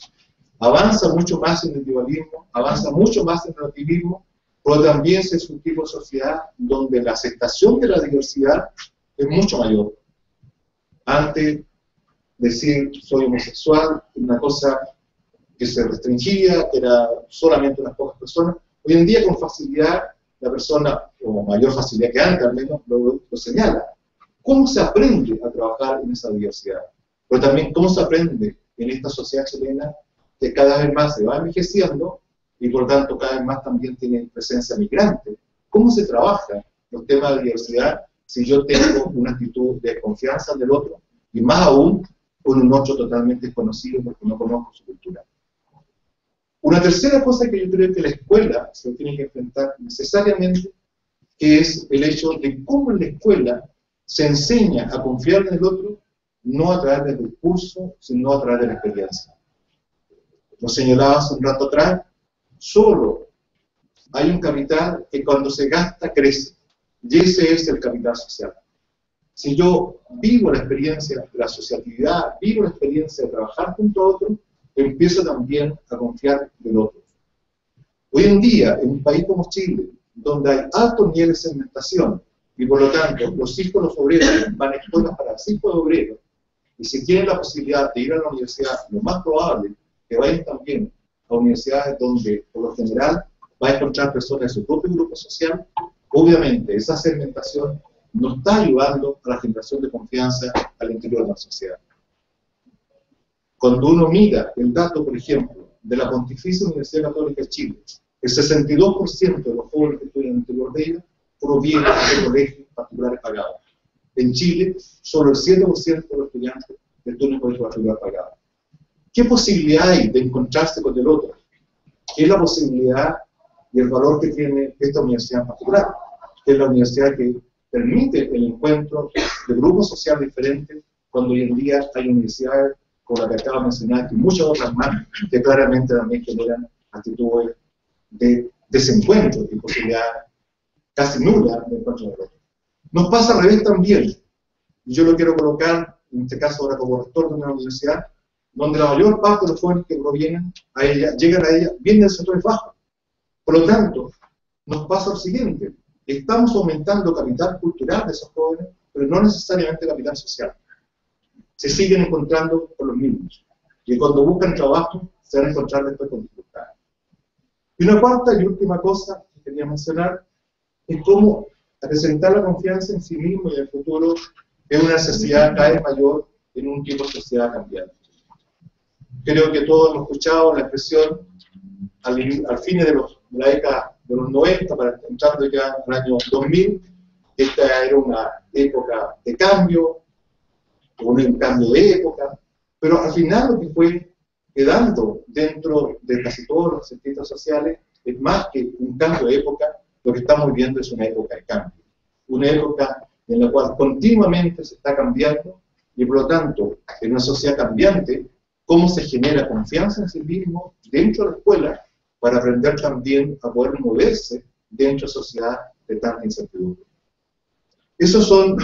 D: avanza mucho más en el individualismo, avanza mucho más en el relativismo, pero también es un tipo de sociedad donde la aceptación de la diversidad es mucho mayor. Antes, decir soy homosexual, una cosa que se restringía, que era solamente unas pocas personas. Hoy en día, con facilidad, la persona, o mayor facilidad que antes al menos, lo señala. ¿Cómo se aprende a trabajar en esa diversidad? Pero también, ¿cómo se aprende en esta sociedad chilena que cada vez más se va envejeciendo y por tanto cada vez más también tiene presencia migrante? ¿Cómo se trabaja los temas de diversidad si yo tengo una actitud de confianza del otro y más aún con un otro totalmente desconocido porque no conozco su cultura? Una tercera cosa que yo creo que la escuela se tiene que enfrentar necesariamente, que es el hecho de cómo en la escuela se enseña a confiar en el otro, no a través del discurso, sino a través de la experiencia. Lo señalaba hace un rato atrás, solo hay un capital que cuando se gasta crece, y ese es el capital social. Si yo vivo la experiencia de la asociatividad, vivo la experiencia de trabajar junto a otro, empiezo también a confiar en el otro. Hoy en día, en un país como Chile, donde hay altos niveles de segmentación, y por lo tanto los hijos de los obreros van a escuelas para los hijos de obreros, y si tienen la posibilidad de ir a la universidad, lo más probable que vayan también a universidades donde, por lo general, va a encontrar personas de su propio grupo social. Obviamente, esa segmentación no está ayudando a la generación de confianza al interior de la sociedad. Cuando uno mira el dato, por ejemplo, de la Pontificia Universidad Católica de Chile, el 62% de los jóvenes que estudian en el interior de ella provienen de colegios particulares pagados. En Chile, solo el 7% de los estudiantes estudian en colegios particulares pagados. ¿Qué posibilidad hay de encontrarse con el otro? ¿Qué es la posibilidad y el valor que tiene esta universidad en particular? Que es la universidad que permite el encuentro de grupos sociales diferentes, cuando hoy en día hay universidades, como la que acabo de mencionar, y muchas otras más, que claramente también generan actitudes de desencuentro y posibilidad casi nula de encuentro de otro. Nos pasa al revés también, y yo lo quiero colocar, en este caso ahora como rector de una universidad, donde la mayor parte de los jóvenes que provienen a ella, llegan a ella, vienen del sector bajo. Por lo tanto, nos pasa lo siguiente: estamos aumentando capital cultural de esos jóvenes, pero no necesariamente capital social. Se siguen encontrando con los mismos. Y cuando buscan trabajo, se van a encontrar después con dificultades. Y una cuarta y última cosa que quería mencionar es cómo presentar la confianza en sí mismo y en el futuro es una necesidad cada vez mayor en un tipo de sociedad cambiante. Creo que todos hemos escuchado la expresión al fin de la década de los 90, para entrando ya al año 2000, esta era una época de cambio, un cambio de época, pero al final lo que fue quedando dentro de casi todos los sectores sociales es más que un cambio de época. Lo que estamos viviendo es una época de cambio, una época en la cual continuamente se está cambiando, y por lo tanto, en una sociedad cambiante, cómo se genera confianza en sí mismo dentro de la escuela para aprender también a poder moverse dentro de la sociedad de tanta incertidumbre. Esas son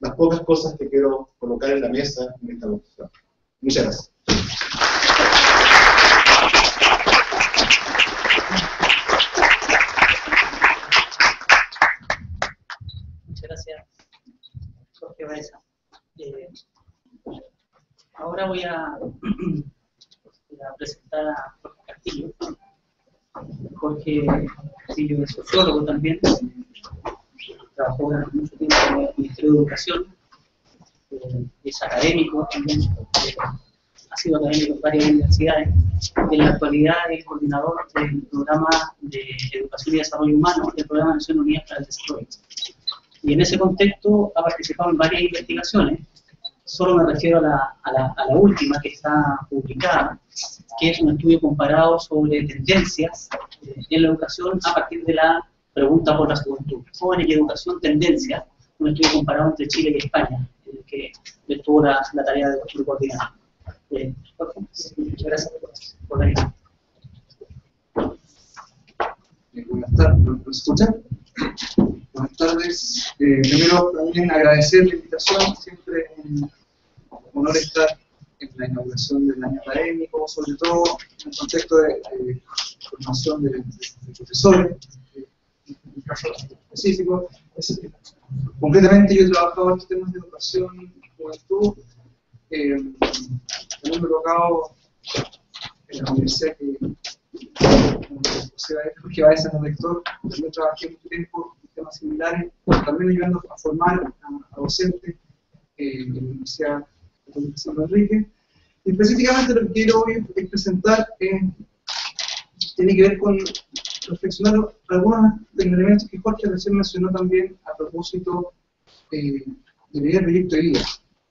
D: las pocas cosas que quiero colocar en la mesa en esta conversación. Muchas gracias.
C: Muchas gracias, Jorge Baeza. Ahora voy a presentar a Jorge Castillo. Jorge Castillo es sociólogo también. Trabajó durante mucho tiempo en el Ministerio de Educación. Es académico también. Ha sido académico en varias universidades. En la actualidad es coordinador del programa de Educación y Desarrollo Humano del Programa de Naciones Unidas para el Desarrollo. Y en ese contexto ha participado en varias investigaciones. Solo me refiero a la última que está publicada, que es un estudio comparado sobre tendencias en la educación a partir de la pregunta por la juventud. Jóvenes y educación, tendencias, un estudio comparado entre Chile y España, en el que estuvo la tarea de coordinar. Muchas gracias por venir.
E: Buenas tardes, ¿me escuchan? Buenas tardes. Primero también agradecer la invitación, siempre un honor estar en la inauguración del año académico, sobre todo en el contexto de formación de profesores, en un caso específico. Concretamente yo he trabajado en temas de educación y juventud, también me he tocado en la universidad que Jorge Baeza como rector, también trabajé mucho tiempo en temas similares, también ayudando a formar a docentes en la Universidad de San Enrique. Y específicamente lo que quiero hoy es presentar tiene que ver con reflexionar algunos de los elementos que Jorge recién mencionó también a propósito de leer el proyecto de vida,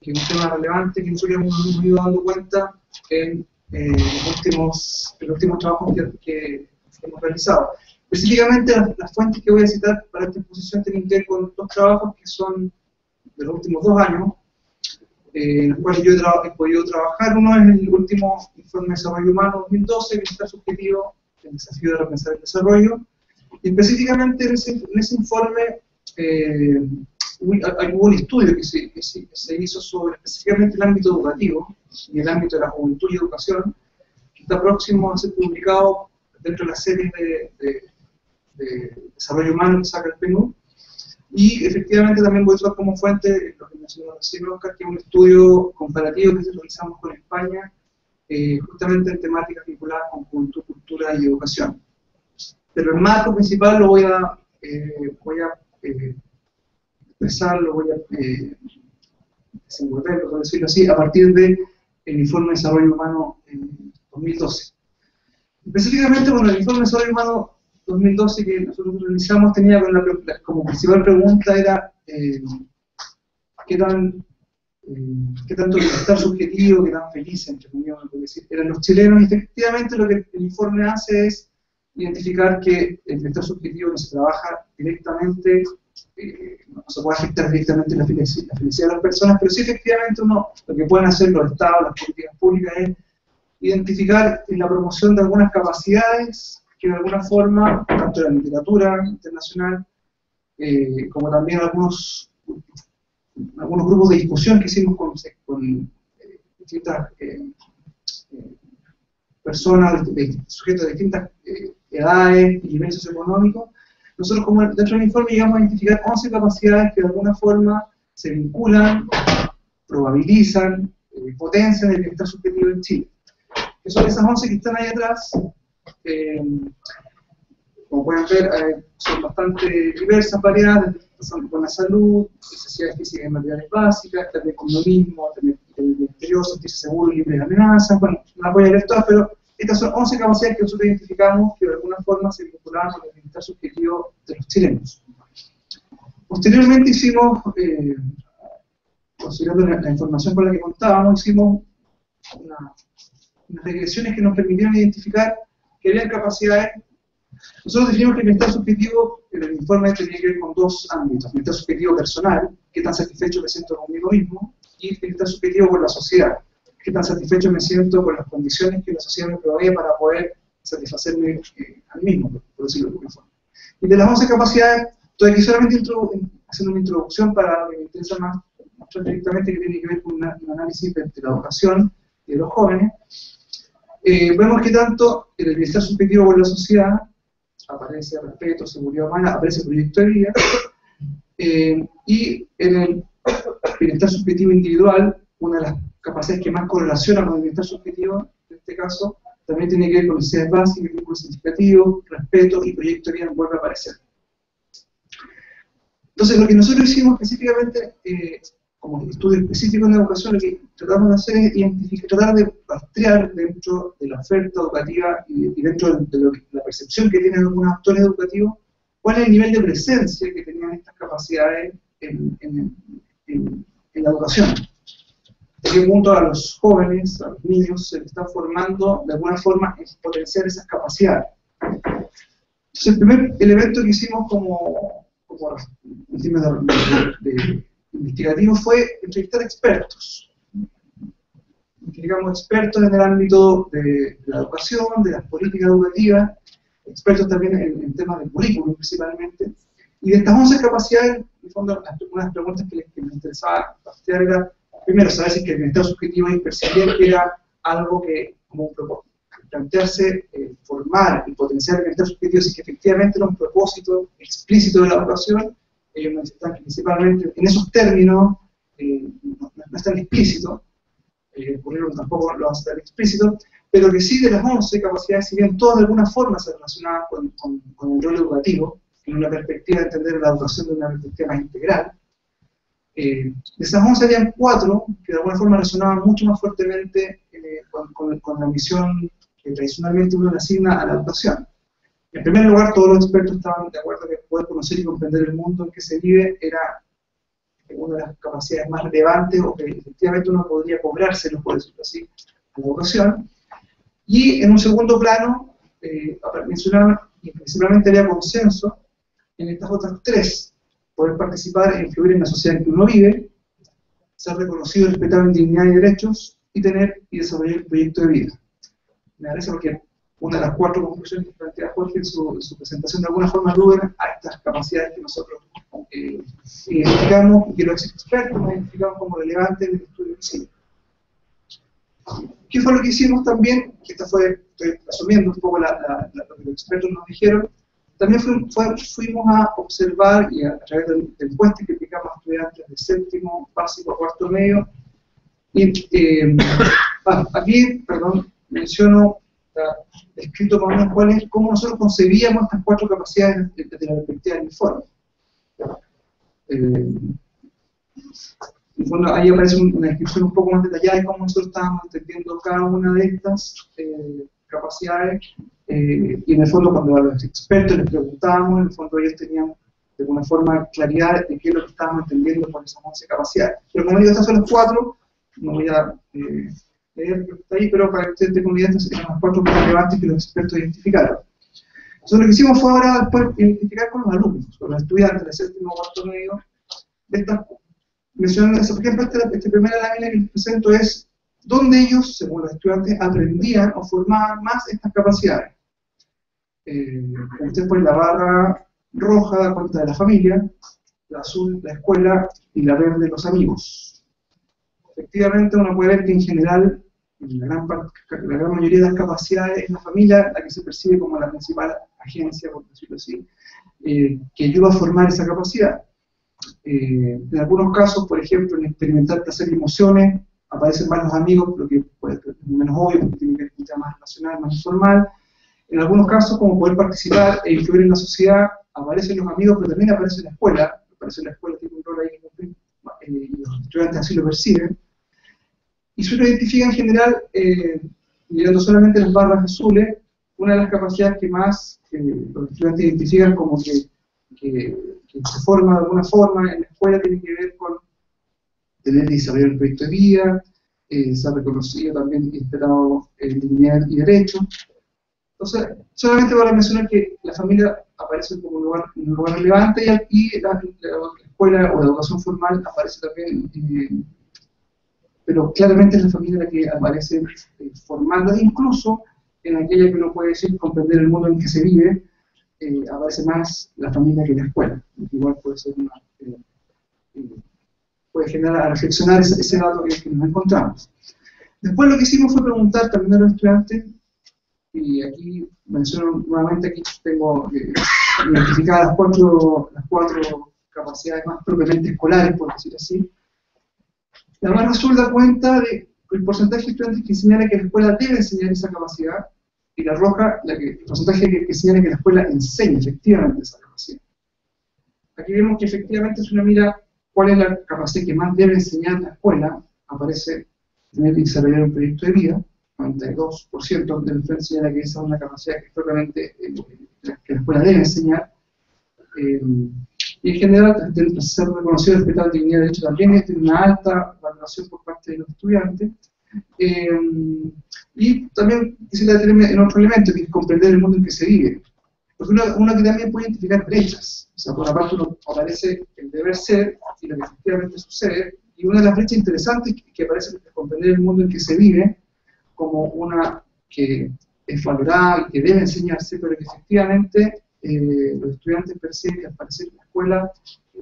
E: que es un tema relevante que nosotros hemos ido dando cuenta en los últimos trabajos que hemos realizado. Específicamente las fuentes que voy a citar para esta exposición tienen que ver con dos trabajos que son de los últimos 2 años, en los cuales yo he podido trabajar. Uno es el último Informe de Desarrollo Humano 2012, Bienestar Subjetivo, el desafío de repensar el desarrollo. Y específicamente en ese informe hubo un estudio que se hizo sobre específicamente el ámbito educativo y el ámbito de la juventud y educación, que está próximo a ser publicado dentro de la serie de desarrollo humano que saca el PNUD. Y efectivamente también voy a usar como fuente lo que mencionó recién Oscar, que es un estudio comparativo que realizamos con España justamente en temáticas vinculadas con juventud, cultura y educación. Pero el marco principal lo voy a expresarlo, voy a desenvolverlo, por decirlo así, a partir del Informe de Desarrollo Humano 2012. Específicamente, bueno, el Informe de Desarrollo Humano 2012 que nosotros realizamos tenía como principal pregunta era qué tanto bienestar subjetivo, qué tan feliz, entre comillas, eran los chilenos, y efectivamente lo que el informe hace es identificar que el bienestar subjetivo no se trabaja directamente, no se puede afectar directamente la felicidad de las personas, pero sí efectivamente lo que pueden hacer los estados, las políticas públicas, es identificar en la promoción de algunas capacidades que de alguna forma, tanto en la literatura internacional, como también algunos grupos de discusión que hicimos con distintas personas, sujetos de distintas edades y niveles socioeconómicos, nosotros como dentro del informe llegamos a identificar 11 capacidades que de alguna forma se vinculan, probabilizan, potencian el bienestar subjetivo en Chile. Que son esas 11 que están ahí atrás, como pueden ver, son bastante diversas, variadas, son buena salud, necesidades físicas y materiales básicas, tener economismo, tener interior, sentirse seguro y libre de amenazas. Bueno, no las voy a leer todas, pero estas son 11 capacidades que nosotros identificamos que de alguna forma se vinculaban con el bienestar subjetivo de los chilenos. Posteriormente hicimos, considerando la información con la que contábamos, hicimos unas regresiones que nos permitieron identificar que había capacidades. Nosotros definimos que el bienestar subjetivo en el informe tenía que ver con dos ámbitos: el bienestar subjetivo personal, qué tan satisfecho me siento conmigo mismo, y el bienestar subjetivo con la sociedad, qué tan satisfecho me siento con las condiciones que la sociedad me provee para poder satisfacerme a mí mismo, por decirlo de alguna forma. Y de las 11 capacidades, estoy aquí solamente haciendo una introducción para lo que me interesa más directamente, que tiene que ver con un análisis de la educación y de los jóvenes. Vemos que tanto en el bienestar subjetivo con la sociedad aparece respeto, seguridad humana, aparece el proyecto de vida, y en el bienestar subjetivo individual, una de las capacidades que más correlaciona con el bienestar subjetivo, en este caso, también tiene que ver con necesidades básicas, vínculos significativos, respeto y proyecto de vida vuelve a aparecer. Entonces, lo que nosotros hicimos específicamente, como estudio específico en la educación, lo que tratamos de hacer es identificar, tratar de rastrear dentro de la oferta educativa y dentro de la percepción que tienen algunos actores educativos, cuál es el nivel de presencia que tenían estas capacidades en la educación. ¿De qué punto a los jóvenes, a los niños, se les está formando de alguna forma en potenciar esas capacidades? Entonces, el primer elemento que hicimos como de investigativo fue entrevistar expertos. Digamos, expertos en el ámbito de la educación, de las políticas educativas, expertos también en temas del currículum principalmente. Y de estas 11 capacidades, en el fondo, unas preguntas que me interesaba plantear era, primero, saber si el bienestar subjetivo y percibir que era algo que, como un propósito, plantearse, formar y potenciar el bienestar subjetivo, si que efectivamente era un propósito explícito de la educación. Ellos necesitan que principalmente en esos términos no es tan explícito, el currículum tampoco lo hace tan explícito, pero que sí de las 11 capacidades, si bien todas de alguna forma se relacionaban con el rol educativo, en una perspectiva de entender la educación de una perspectiva más integral, de esas 11 habían 4 que de alguna forma resonaban mucho más fuertemente con la misión que tradicionalmente uno le asigna a la educación. En primer lugar, todos los expertos estaban de acuerdo que poder conocer y comprender el mundo en que se vive era una de las capacidades más relevantes, o que efectivamente uno podría cobrárselo, por decirlo así, a la educación. Y en un segundo plano, mencionaban, y principalmente había consenso en estas otras 3: poder participar e influir en la sociedad en que uno vive, ser reconocido y respetado en dignidad y derechos, y tener y desarrollar el proyecto de vida. Me parece porque una de las 4 conclusiones que plantea Jorge en su presentación de alguna forma aluden a estas capacidades que nosotros identificamos y que los expertos nos identificamos como relevantes en el estudio que hicimos. ¿Qué fue lo que hicimos también? Esta fue, estoy asumiendo un poco lo que los expertos nos dijeron. También fuimos a observar, y a través de encuestas que aplicamos a estudiantes de séptimo, básico, cuarto medio, y Aquí, perdón, menciono, está escrito más o menos cuál es, cómo nosotros concebíamos estas 4 capacidades desde la perspectiva del informe. En el fondo, ahí aparece una descripción un poco más detallada de cómo nosotros estábamos entendiendo cada una de estas capacidades, y en el fondo cuando a los expertos les preguntábamos, en el fondo ellos tenían de alguna forma claridad de qué es lo que estábamos entendiendo por esas 11 capacidades. Pero como digo, estas son las 4, no voy a leer lo que está ahí, pero para que ustedes tengan una idea, estas eran las 4 más relevantes que los expertos identificaron. Entonces lo que hicimos fue ahora después identificar con los alumnos, con los estudiantes del séptimo o cuarto medio, de estas, mencionando, por ejemplo, esta primera lámina que les presento es donde ellos, según los estudiantes, aprendían o formaban más estas capacidades. Como ustedes ponen, la barra roja da cuenta de la familia, la azul la escuela y la verde los amigos. Efectivamente uno puede ver que en general la gran mayoría de las capacidades es la familia la que se percibe como la principal agencia, por decirlo así, que ayuda a formar esa capacidad. En algunos casos, por ejemplo, en experimentar placer y emociones, aparecen más los amigos, lo que puede ser menos obvio, porque tiene que ver con un tema más relacional, más informal. En algunos casos, como poder participar e influir en la sociedad, aparecen los amigos, pero también aparece la escuela. Aparece la escuela, tiene un rol ahí que cumplir, y los estudiantes así lo perciben. Y se lo identifica en general, mirando solamente las barras azules, una de las capacidades que más los estudiantes identifican como que se forma de alguna forma en la escuela tiene que ver con tener y desarrollar el proyecto de vida, ser reconocido también y esperado en dignidad y derecho. Entonces, solamente para mencionar que la familia aparece como un lugar relevante y la escuela o la educación formal aparece también, pero claramente es la familia la que aparece formando, incluso en aquella que uno puede decir comprender el mundo en que se vive, aparece más la familia que la escuela. Igual puede ser puede generar a reflexionar ese dato que nos encontramos. Después lo que hicimos fue preguntar también a los estudiantes, y aquí menciono nuevamente, aquí tengo identificadas las cuatro capacidades más propiamente escolares, por decir así. La barra azul da cuenta del porcentaje de estudiantes que señala que la escuela debe enseñar esa capacidad, y la roja, el porcentaje que señala que la escuela enseña efectivamente esa capacidad. Aquí vemos que efectivamente si uno mira cuál es la capacidad que más debe enseñar la escuela, aparece tener y desarrollar un proyecto de vida. 92% de los señala que esa es una capacidad que propiamente que la escuela debe enseñar. Y en general, el ser reconocido, respetado, dignidad y derecho también tiene una alta valoración por parte de los estudiantes. Y también quisiera detenerme en otro elemento, que es comprender el mundo en que se vive. Porque uno que también puede identificar brechas. O sea, por una parte uno aparece el deber ser y lo que efectivamente sucede, y una de las brechas interesantes que aparece es comprender el mundo en que se vive como una que es valorada y que debe enseñarse, pero que efectivamente los estudiantes perciben que al parecer la escuela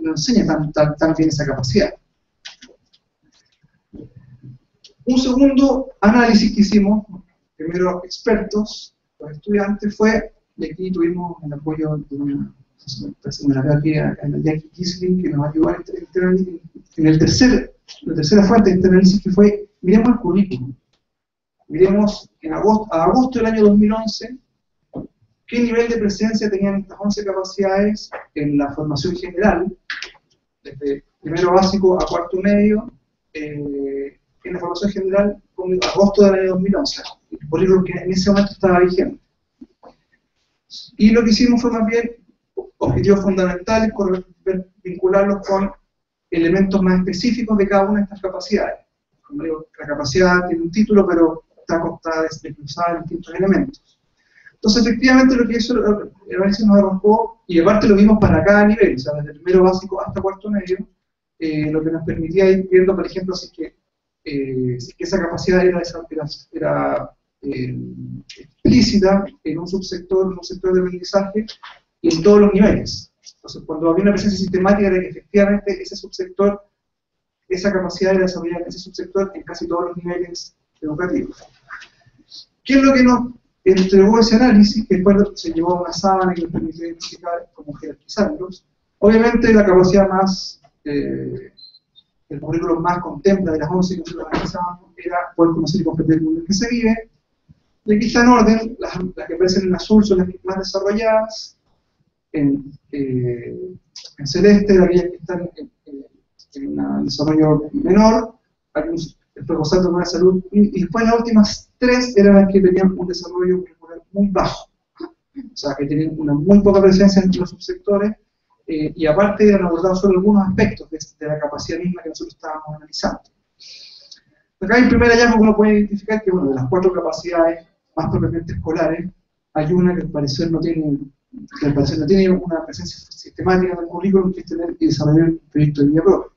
E: no enseña tan bien esa capacidad. Un segundo análisis que hicimos, primero expertos, los estudiantes, fue, y aquí tuvimos el apoyo de una Jackie Kisling, que nos ayudó en la tercera fuente de este análisis, que fue, miremos el currículum. Miremos a agosto del año 2011, qué nivel de presencia tenían estas 11 capacidades en la formación general, desde primero básico a cuarto medio, en la formación general, con agosto del año 2011, el currículum que en ese momento estaba vigente. Y lo que hicimos fue más bien objetivos fundamentales, vincularlos con elementos más específicos de cada una de estas capacidades. Como digo, la capacidad tiene un título, pero está desglosada en distintos elementos. Entonces, efectivamente, lo que hizo el análisis nos arrojó, y aparte lo vimos para cada nivel, o sea, desde primero básico hasta cuarto medio, lo que nos permitía ir viendo, por ejemplo, si es que esa capacidad era explícita en un subsector de aprendizaje y en todos los niveles. Entonces, cuando había una presencia sistemática de que efectivamente ese subsector, esa capacidad era desarrollada en ese subsector en casi todos los niveles educativos. ¿Qué es lo que nos entregó ese análisis? Que después se llevó a una sábana que nos permitió identificar cómo jerarquizarlos. Obviamente la capacidad más el currículum más contempla de las 11 que nosotros analizábamos era poder conocer y comprender el mundo en que se vive. Y aquí está en orden, las que aparecen en azul son las más desarrolladas, en celeste aquellas que están en un desarrollo menor, después gozando de una salud, y después las últimas 3 eran las que tenían un desarrollo curricular muy bajo, o sea, que tenían una muy poca presencia entre los subsectores, y aparte han abordado solo algunos aspectos de la capacidad misma que nosotros estábamos analizando. Acá hay el primer hallazgo que uno puede identificar que, bueno, de las 4 capacidades más propiamente escolares, hay una que al parecer no tiene una presencia sistemática en el currículum, que es tener y desarrollar un proyecto de vida propia.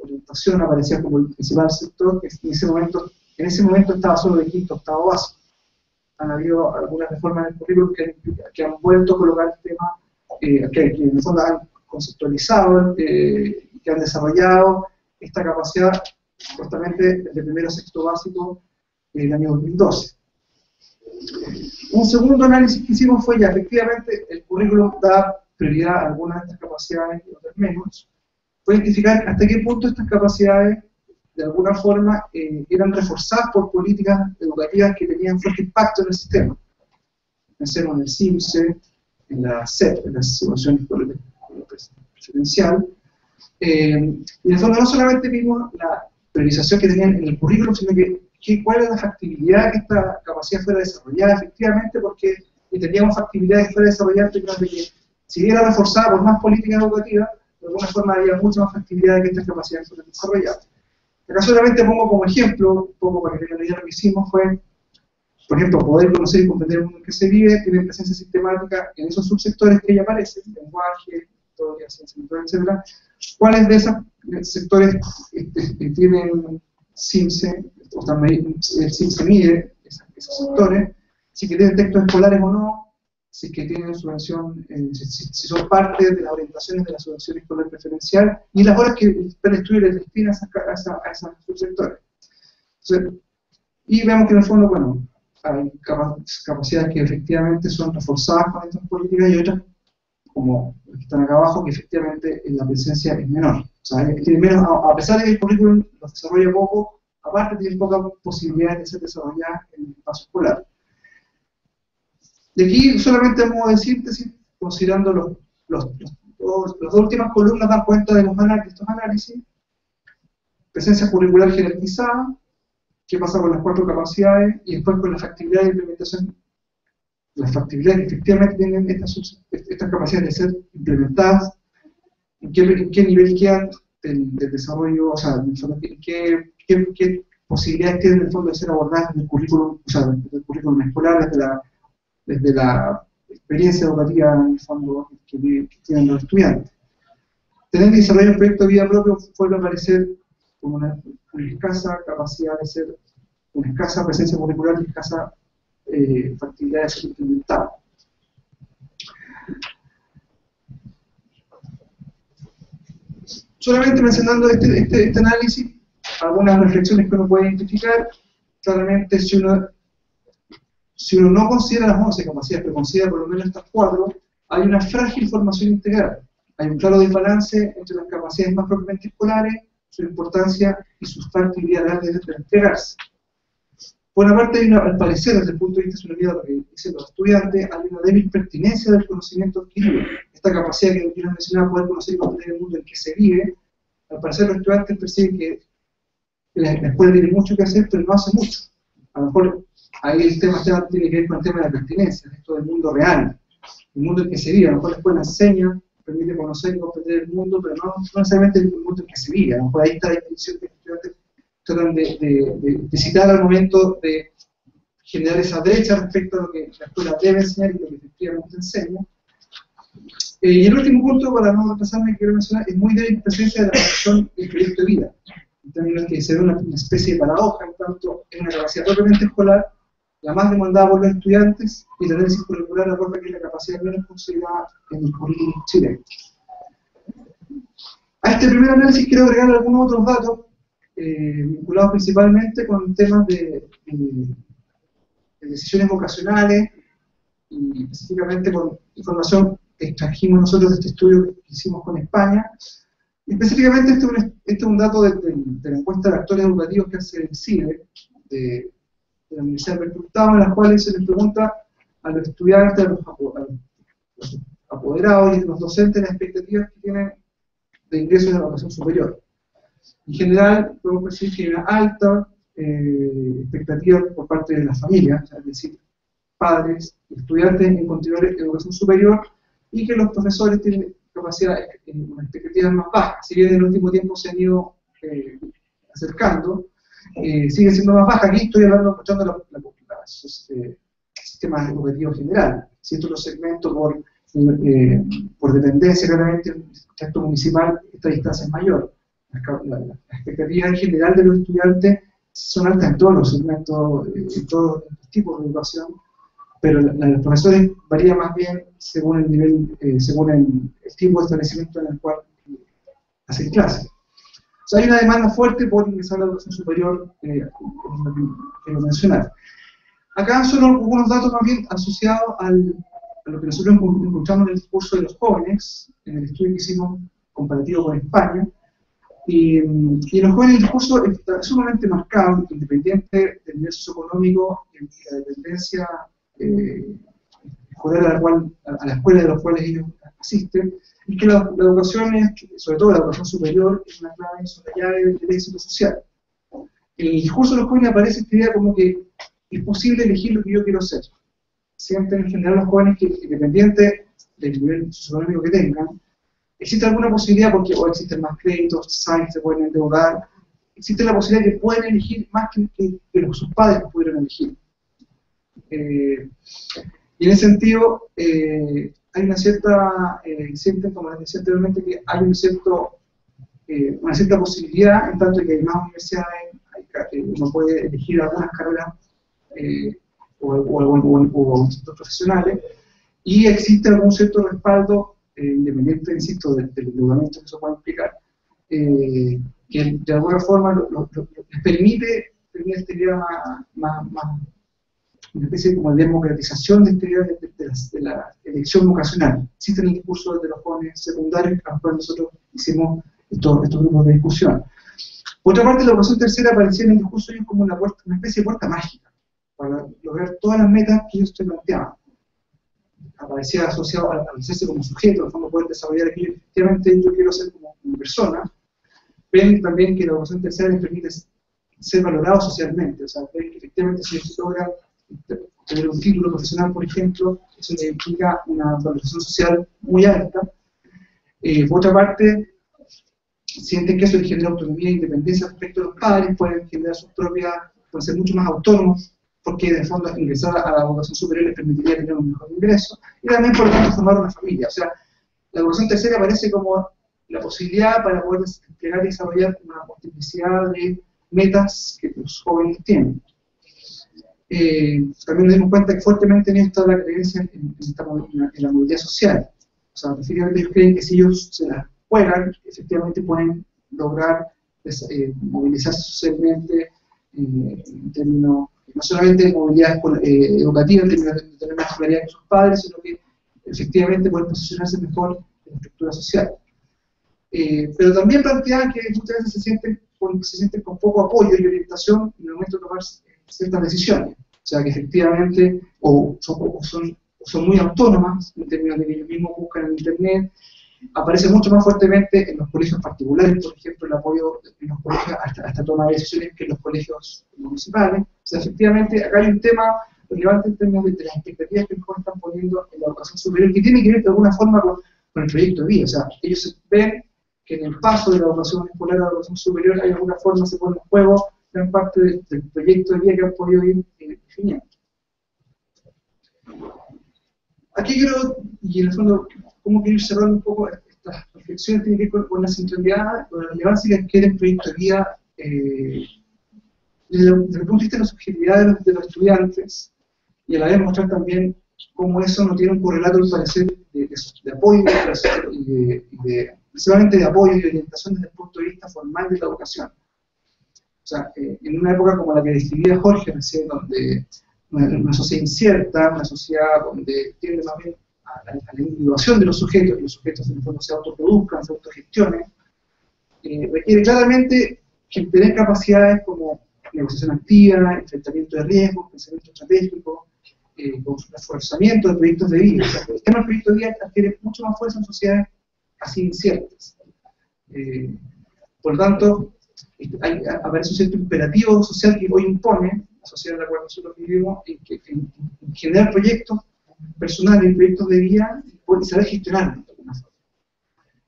E: Orientación aparecía como el principal sector, que en ese momento estaba solo de quinto, octavo básico. Han habido algunas reformas en el currículum que han vuelto a colocar el tema, que en el fondo han conceptualizado, que han desarrollado esta capacidad, supuestamente de primero a sexto básico en el año 2012. Un segundo análisis que hicimos fue ya, efectivamente, el currículum da prioridad a algunas de estas capacidades y otras menos. Fue identificar hasta qué punto estas capacidades, de alguna forma, eran reforzadas por políticas educativas que tenían fuerte impacto en el sistema. Pensemos en el CIMSE, en la SEP, en la Situación Escolar Preferencial. Y en el fondo no solamente vimos la priorización que tenían en el currículum, sino que cuál es la factibilidad que esta capacidad fuera desarrollada efectivamente, porque entendíamos factibilidad que fuera desarrollada en términos de que si era reforzada por más políticas educativas, de alguna forma había mucha más factibilidad de que estas capacidades fueran desarrolladas. Acá solamente pongo como ejemplo, un poco para que tengan una idea de lo que hicimos, fue, por ejemplo, poder conocer y comprender el mundo en que se vive, tiene presencia sistemática en esos subsectores que ya aparecen, lenguaje, historia, ciencia, etc. ¿Cuáles de esos sectores tienen CIMSE, o también el CIMSE mide esos sectores, si que tienen textos escolares o no, si que tienen subvención, si son parte de las orientaciones de la subvención escolar preferencial, y las horas que el plan de estudio les destina a esos subsectores. Entonces, y vemos que en el fondo, bueno, hay capacidades que efectivamente son reforzadas con estas políticas y otras, como las que están acá abajo, que efectivamente la presencia es menor. O sea, tiene menos, a pesar de que el currículum los desarrolla poco, aparte tiene pocas posibilidades de ser desarrolladas en el espacio escolar. De aquí, solamente a modo de síntesis, considerando las dos últimas columnas, dan cuenta de estos análisis. Presencia curricular jerarquizada, qué pasa con las 4 capacidades, y después con la factibilidad de implementación, las factibilidades que efectivamente tienen estas capacidades de ser implementadas, en qué nivel quedan del desarrollo, o sea, qué posibilidades tienen en el fondo de ser abordadas en el currículum, o sea, desde el currículum escolar, desde la experiencia educativa en el fondo que tienen los estudiantes. Tener que desarrollar un proyecto de vida propio vuelve a aparecer como una escasa capacidad de ser, una escasa presencia curricular y escasa factibilidad de ser implementada. Solamente mencionando este análisis, algunas reflexiones que uno puede identificar. Claramente, si uno no considera las 11 capacidades, pero considera por lo menos estas 4, hay una frágil formación integral. Hay un claro desbalance entre las capacidades más propiamente escolares, su importancia y sus factibilidades de entregarse. Por una parte, al parecer, desde el punto de vista de lo que dicen los estudiantes, hay una débil pertinencia del conocimiento adquirido. Esta capacidad que yo mencionaba, poder conocer y comprender el mundo en que se vive, al parecer los estudiantes perciben que la escuela tiene mucho que hacer, pero no hace mucho. A lo mejor ahí el tema tiene que ver con el tema de la pertinencia, esto del mundo real, el mundo en que se vive. A lo mejor la escuela enseña, permite conocer y comprender el mundo, pero no necesariamente el mundo en que se vive. A lo mejor ahí está la definición que los estudiantes tratan de citar al momento de generar esa brecha respecto a lo que la escuela debe enseñar y lo que efectivamente enseña. Y el último punto, para no retrasarme, que quiero mencionar, es muy débil presencia de la relación del proyecto de vida, en términos que se ve una especie de paradoja, en tanto es una capacidad propiamente escolar, la más demandada por los estudiantes, y el análisis curricular aporta que es la capacidad menos considerada en el currículum chileno. A este primer análisis quiero agregar algunos otros datos, vinculados principalmente con temas de decisiones vocacionales, y específicamente con información que extrajimos nosotros de este estudio que hicimos con España, Específicamente, este es un dato de la encuesta de actores educativos que hace el CIDE, de la Universidad de Alberto Hurtado, en las cuales se les pregunta a los estudiantes, a los apoderados y a los docentes las expectativas que tienen de ingreso en la educación superior. En general, podemos decir que hay una alta expectativa por parte de las familias, es decir, padres, estudiantes en continuar educación superior, y que los profesores tienen capacidades, expectativas más bajas. Si bien en el último tiempo se han ido acercando, sigue siendo más baja. Aquí estoy escuchando los sistemas educativos general. Si los segmentos por dependencia, claramente, en el contexto municipal, esta distancia es mayor. Las expectativas en general de los estudiantes son altas en todos los segmentos, en todos los tipos de educación, pero la de los profesores varía más bien según el nivel, según el tipo de establecimiento en el cual hacen clases. O sea, hay una demanda fuerte por ingresar a la educación superior, quiero mencionar. Acá son algunos datos más bien asociados a lo que nosotros encontramos en el discurso de los jóvenes, en el estudio que hicimos comparativo con España. Y en los jóvenes el discurso está sumamente marcado, independiente del nivel socioeconómico y la dependencia escolar a la escuela de los cuales ellos asisten, y que la educación, sobre todo la educación superior, es una clave, es una llave del éxito social. En el discurso de los jóvenes aparece esta idea como que es posible elegir lo que yo quiero ser. Sienten en general los jóvenes que, independiente del nivel socioeconómico que tengan, existe alguna posibilidad, porque o existen más créditos, saben que se pueden endeudar, existe la posibilidad de que pueden elegir más que sus padres pudieron elegir. Y en ese sentido, hay una cierta, sienten, como les decía anteriormente, que hay una cierta posibilidad, en tanto que hay más universidades, uno puede elegir algunas carreras o institutos profesionales, y existe algún cierto respaldo, independiente, insisto, del endeudamiento que eso puede implicar, que de alguna forma les permite tener esta idea más una especie como de democratización de esta idea de la elección vocacional. Existe en el discurso de los jóvenes secundarios, a los cuales nosotros hicimos estos grupos de discusión. Por otra parte, la educación tercera aparecía en el discurso como una especie de puerta mágica, para lograr todas las metas que ellos se planteaban. Aparecía asociado a hacerse como sujeto, en el fondo poder desarrollar aquello que efectivamente yo quiero ser como persona. Ven también que la educación tercera les permite ser valorado socialmente, o sea, ven que efectivamente si se logra tener un título profesional, por ejemplo, eso le implica una valorización social muy alta. Por otra parte, sienten que eso les genera autonomía e independencia respecto a los padres, pueden generar sus propias, pueden ser mucho más autónomos, porque en el fondo ingresar a la educación superior les permitiría tener un mejor ingreso, y también por lo tanto formar una familia. O sea, la educación tercera aparece como la posibilidad para poder desplegar y desarrollar una multiplicidad de metas que los jóvenes tienen. También nos dimos cuenta que fuertemente en esto la creencia en la movilidad social. O sea, efectivamente ellos creen que si ellos se las juegan, efectivamente pueden lograr movilizarse socialmente en términos, no solamente de movilidad educativa, en términos de tener más escolaridad que sus padres, sino que efectivamente pueden posicionarse mejor en la estructura social. Pero también plantean que muchas veces se sienten con poco apoyo y orientación en el momento de tomar ciertas decisiones. O sea, que efectivamente son muy autónomas en términos de que ellos mismos buscan en Internet. Aparece mucho más fuertemente en los colegios particulares, por ejemplo, el apoyo en los colegios hasta toma de decisiones que en los colegios municipales. O sea, efectivamente, acá hay un tema relevante en términos de las expectativas que los jóvenes están poniendo en la educación superior, que tiene que ver de alguna forma con el proyecto de vida. O sea, ellos ven que en el paso de la educación escolar a la educación superior hay alguna forma, se pone en juego gran parte del proyecto de vida que han podido ir definiendo. Aquí quiero, y en el fondo, cómo quiero ir cerrando un poco estas reflexiones, tiene que ver con la centralidad, con la relevancia que adquiere el proyecto de vida desde el punto de vista de la subjetividad de los estudiantes, y a la vez mostrar también cómo eso no tiene un correlato, al parecer, de apoyo, principalmente de apoyo y orientación desde el punto de vista formal de la educación. O sea, en una época como la que describía Jorge recién, donde una sociedad incierta, una sociedad donde tiende más bien a la individuación de los sujetos, y los sujetos en el fondo se autoproduzcan, se autogestionen, requiere claramente que tener capacidades como negociación activa, enfrentamiento de riesgos, pensamiento estratégico, con reforzamiento de proyectos de vida. O sea, el tema del proyecto de vida adquiere mucho más fuerza en sociedades así inciertas. Por lo tanto, aparece un cierto imperativo social que hoy impone la sociedad en la cual nosotros vivimos en generar proyectos personales, proyectos de vida y saber gestionarlos de alguna forma.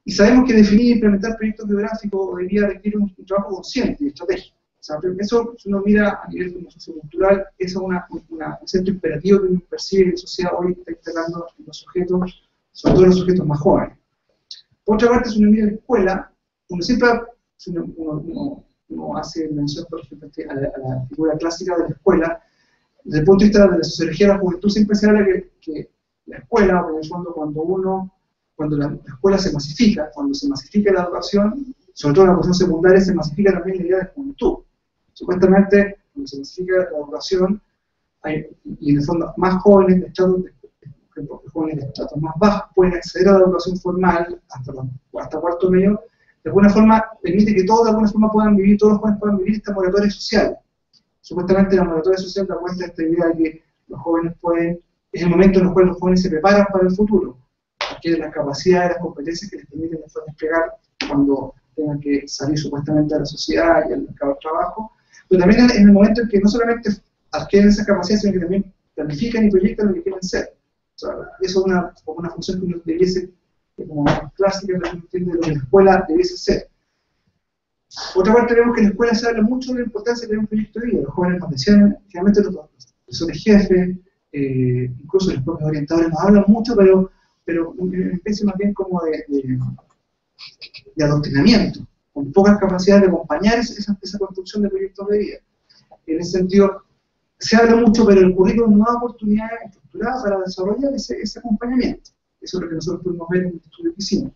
E: Y sabemos que definir e implementar proyectos biográficos o de vida requiere un trabajo consciente y estratégico. O sea, eso, si uno mira a nivel sociocultural, es un cierto imperativo que uno percibe que la sociedad hoy está instalando en los sujetos, sobre todo en los sujetos más jóvenes. Por otra parte, si uno mira la escuela, uno siempre uno hace mención, por ejemplo, a la figura clásica de la escuela. Desde el punto de vista de la sociología de la juventud, siempre se habla que la escuela, en el fondo, cuando la escuela se masifica, cuando se masifica la educación, sobre todo la educación secundaria, se masifica también la idea de juventud. Supuestamente, cuando se masifica la educación, y en el fondo más jóvenes de estratos más bajos pueden acceder a la educación formal hasta cuarto medio, de alguna forma permite que todos de alguna forma puedan vivir, todos los jóvenes puedan vivir esta moratoria social. Supuestamente la moratoria social da cuenta de esta idea de que los jóvenes pueden, es el momento en el cual los jóvenes se preparan para el futuro, adquieren las capacidades, las competencias que les permiten después desplegar cuando tengan que salir supuestamente a la sociedad y al mercado del trabajo, pero también en el momento en que no solamente adquieren esas capacidades, sino que también planifican y proyectan lo que quieren ser. O sea, eso es una función que uno debiese, como clásica, de lo que la escuela debiese ser. Por otra parte, vemos que en la escuela se habla mucho de la importancia de tener un proyecto de vida. Los jóvenes nos decían, generalmente los profesores jefes, incluso los propios orientadores nos hablan mucho, pero una especie más bien como de adoctrinamiento, con pocas capacidades de acompañar esa construcción de proyectos de vida. En ese sentido, se habla mucho, pero el currículum no da oportunidades estructuradas para desarrollar ese acompañamiento. Eso es lo que nosotros pudimos ver en el estudio que hicimos.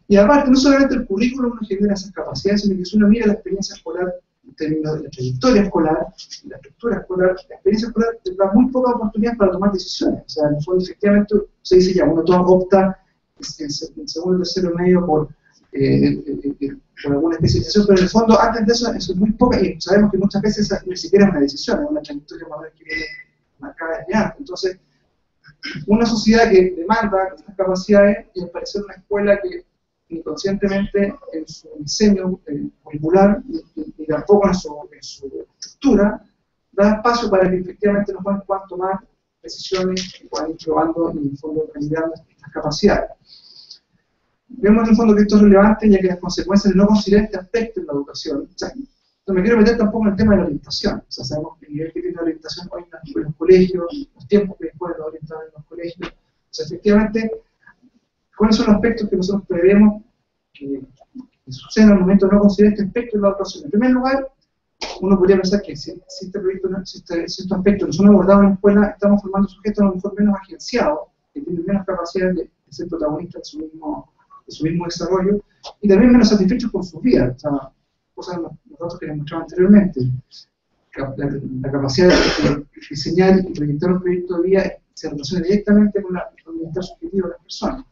E: Y aparte, no solamente el currículum no genera esas capacidades, sino que si uno mira la experiencia escolar en términos de la trayectoria escolar, la estructura escolar, la experiencia escolar da muy pocas oportunidades para tomar decisiones. O sea, en el fondo, efectivamente, se dice ya, uno opta en segundo y tercero medio por alguna especialización, pero en el fondo, antes de eso es muy poca, y sabemos que muchas veces ni siquiera es una decisión, es una trayectoria más que viene marcada desde antes. Entonces, una sociedad que demanda estas capacidades, y al parecer una escuela que inconscientemente en su diseño curricular y tampoco en su estructura, da espacio para que efectivamente los jóvenes puedan tomar decisiones y puedan ir probando y en el fondo validando estas capacidades. Vemos en el fondo que esto es relevante ya que las consecuencias de no considerar este aspecto en la educación, o sea, no me quiero meter tampoco en el tema de la orientación, o sea, sabemos que el nivel que tiene la orientación hoy en los colegios, los tiempos que después los orientadores en los colegios, o sea, efectivamente, ¿cuáles son los aspectos que nosotros prevemos que suceden al momento de no considerar este aspecto en la educación? En primer lugar, uno podría pensar que si este proyecto si estos aspectos no son abordados en la escuela, estamos formando sujetos a lo mejor menos agenciados, que tienen menos capacidad de ser protagonistas de su mismo desarrollo, y también menos satisfechos con sus vidas. O sea, cosas los datos que les mostraba anteriormente. La capacidad de diseñar y proyectar un proyecto de vida se relaciona directamente con el bienestar subjetivo de las personas.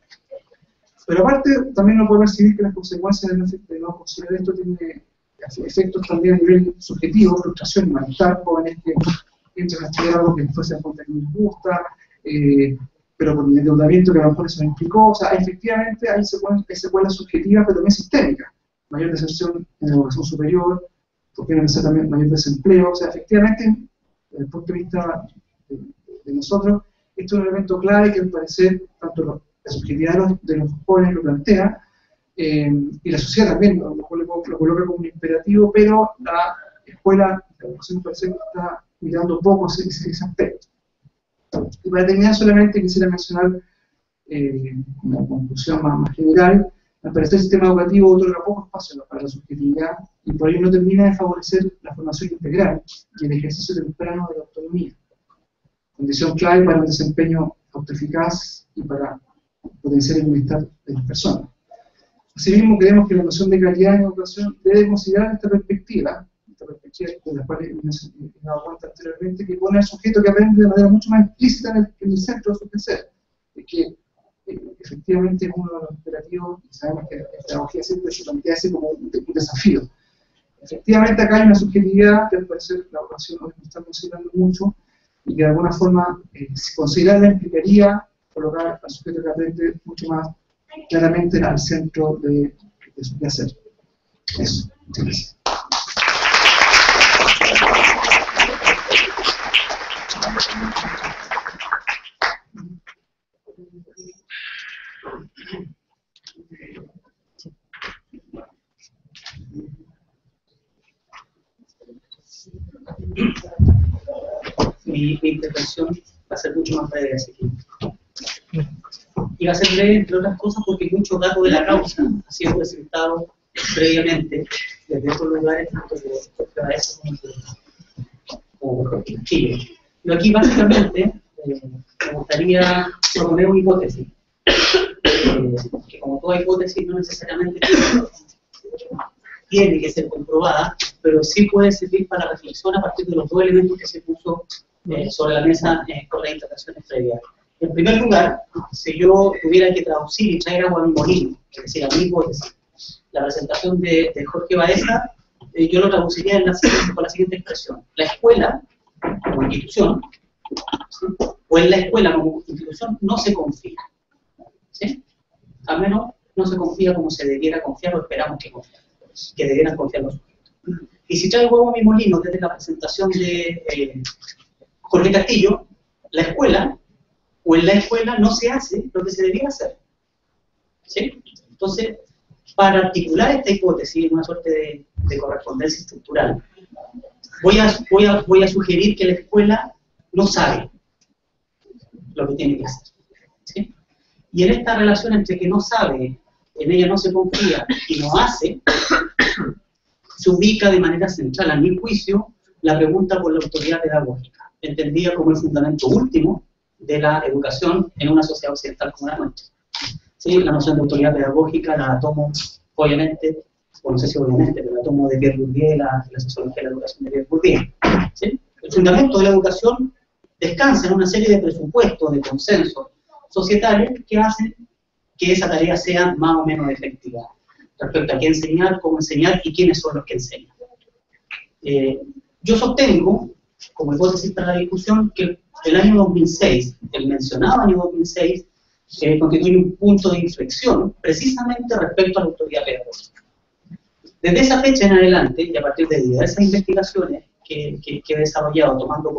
E: Pero aparte, también uno puede percibir que las consecuencias de no considerar esto tiene efectos también a nivel subjetivo, frustración y malestar, jóvenes que entran a estudiar algo que después se dan cuenta que no les gusta, pero con el endeudamiento que a lo mejor eso implicó. O sea, efectivamente hay secuelas subjetivas, pero también sistémicas. Mayor deserción en la educación superior, porque no ser también mayor desempleo. O sea, efectivamente, desde el punto de vista de nosotros, esto es un elemento clave que al parecer, tanto la subjetividad de los jóvenes lo plantea, y la sociedad también lo coloca como un imperativo, pero la escuela, la educación parece que está mirando poco ese aspecto. Y para terminar, solamente quisiera mencionar, como conclusión más general, al parecer el sistema educativo otorga poco espacio para la subjetividad y por ello no termina de favorecer la formación integral y el ejercicio temprano de la autonomía, condición clave para un desempeño autoeficaz y para potenciar el bienestar de las personas. Asimismo, creemos que la noción de calidad en educación debe considerar esta perspectiva de la cual me he dado cuenta anteriormente, que pone al sujeto que aprende de manera mucho más explícita en el centro de su crecer, de que efectivamente es uno de los imperativos, y sabemos que la pedagogía siempre se plantea así como un desafío. Efectivamente acá hay una subjetividad que al parecer la educación hoy no está considerando mucho, y que de alguna forma, si considerarla, implicaría colocar al sujeto que aprende mucho más claramente al centro de su quehacer. Eso, muchas gracias.
C: Mi intervención va a ser mucho más breve, así que... Y va a ser breve, entre otras cosas, porque mucho dato de la causa ha sido presentado previamente desde otros lugares, tanto de Cabeza como de Chile. Pero aquí, básicamente, me gustaría proponer una hipótesis, que como toda hipótesis no necesariamente tiene que ser comprobada, pero sí puede servir para reflexión a partir de los dos elementos que se puso sobre la mesa con las intervenciones previas. En primer lugar, si yo tuviera que traducir y traer agua a mi molino, es decir, a mi hipótesis, la presentación de Jorge Baeza, yo lo traduciría con la siguiente expresión. La escuela, como institución, ¿sí? O en la escuela como institución, no se confía. ¿Sí? Al menos no se confía como se debiera confiar o esperamos que debieran confiar los sujetos. Y si traigo agua a mi molino desde la presentación de Jorge Castillo, la escuela, o en la escuela no se hace lo que se debiera hacer. ¿Sí? Entonces, para articular esta hipótesis, una suerte de correspondencia estructural, voy a sugerir que la escuela no sabe lo que tiene que hacer. ¿Sí? Y en esta relación entre que no sabe, en ella no se confía y no hace, se ubica de manera central, a mi juicio, la pregunta por la autoridad pedagógica, entendida como el fundamento último de la educación en una sociedad occidental como la nuestra. ¿Sí? La noción de autoridad pedagógica la tomo, obviamente, o no sé si obviamente, pero la tomo de Pierre Bourdieu, la sociología de la educación de Pierre Bourdieu. ¿Sí? El fundamento de la educación descansa en una serie de presupuestos, de consensos societales que hacen que esa tarea sea más o menos efectiva respecto a qué enseñar, cómo enseñar y quiénes son los que enseñan. Yo sostengo, como hipótesis para la discusión, que el año 2006, el mencionado año 2006, constituye un punto de inflexión precisamente respecto a la autoridad pedagógica. Desde esa fecha en adelante, y a partir de diversas investigaciones que he desarrollado, tomando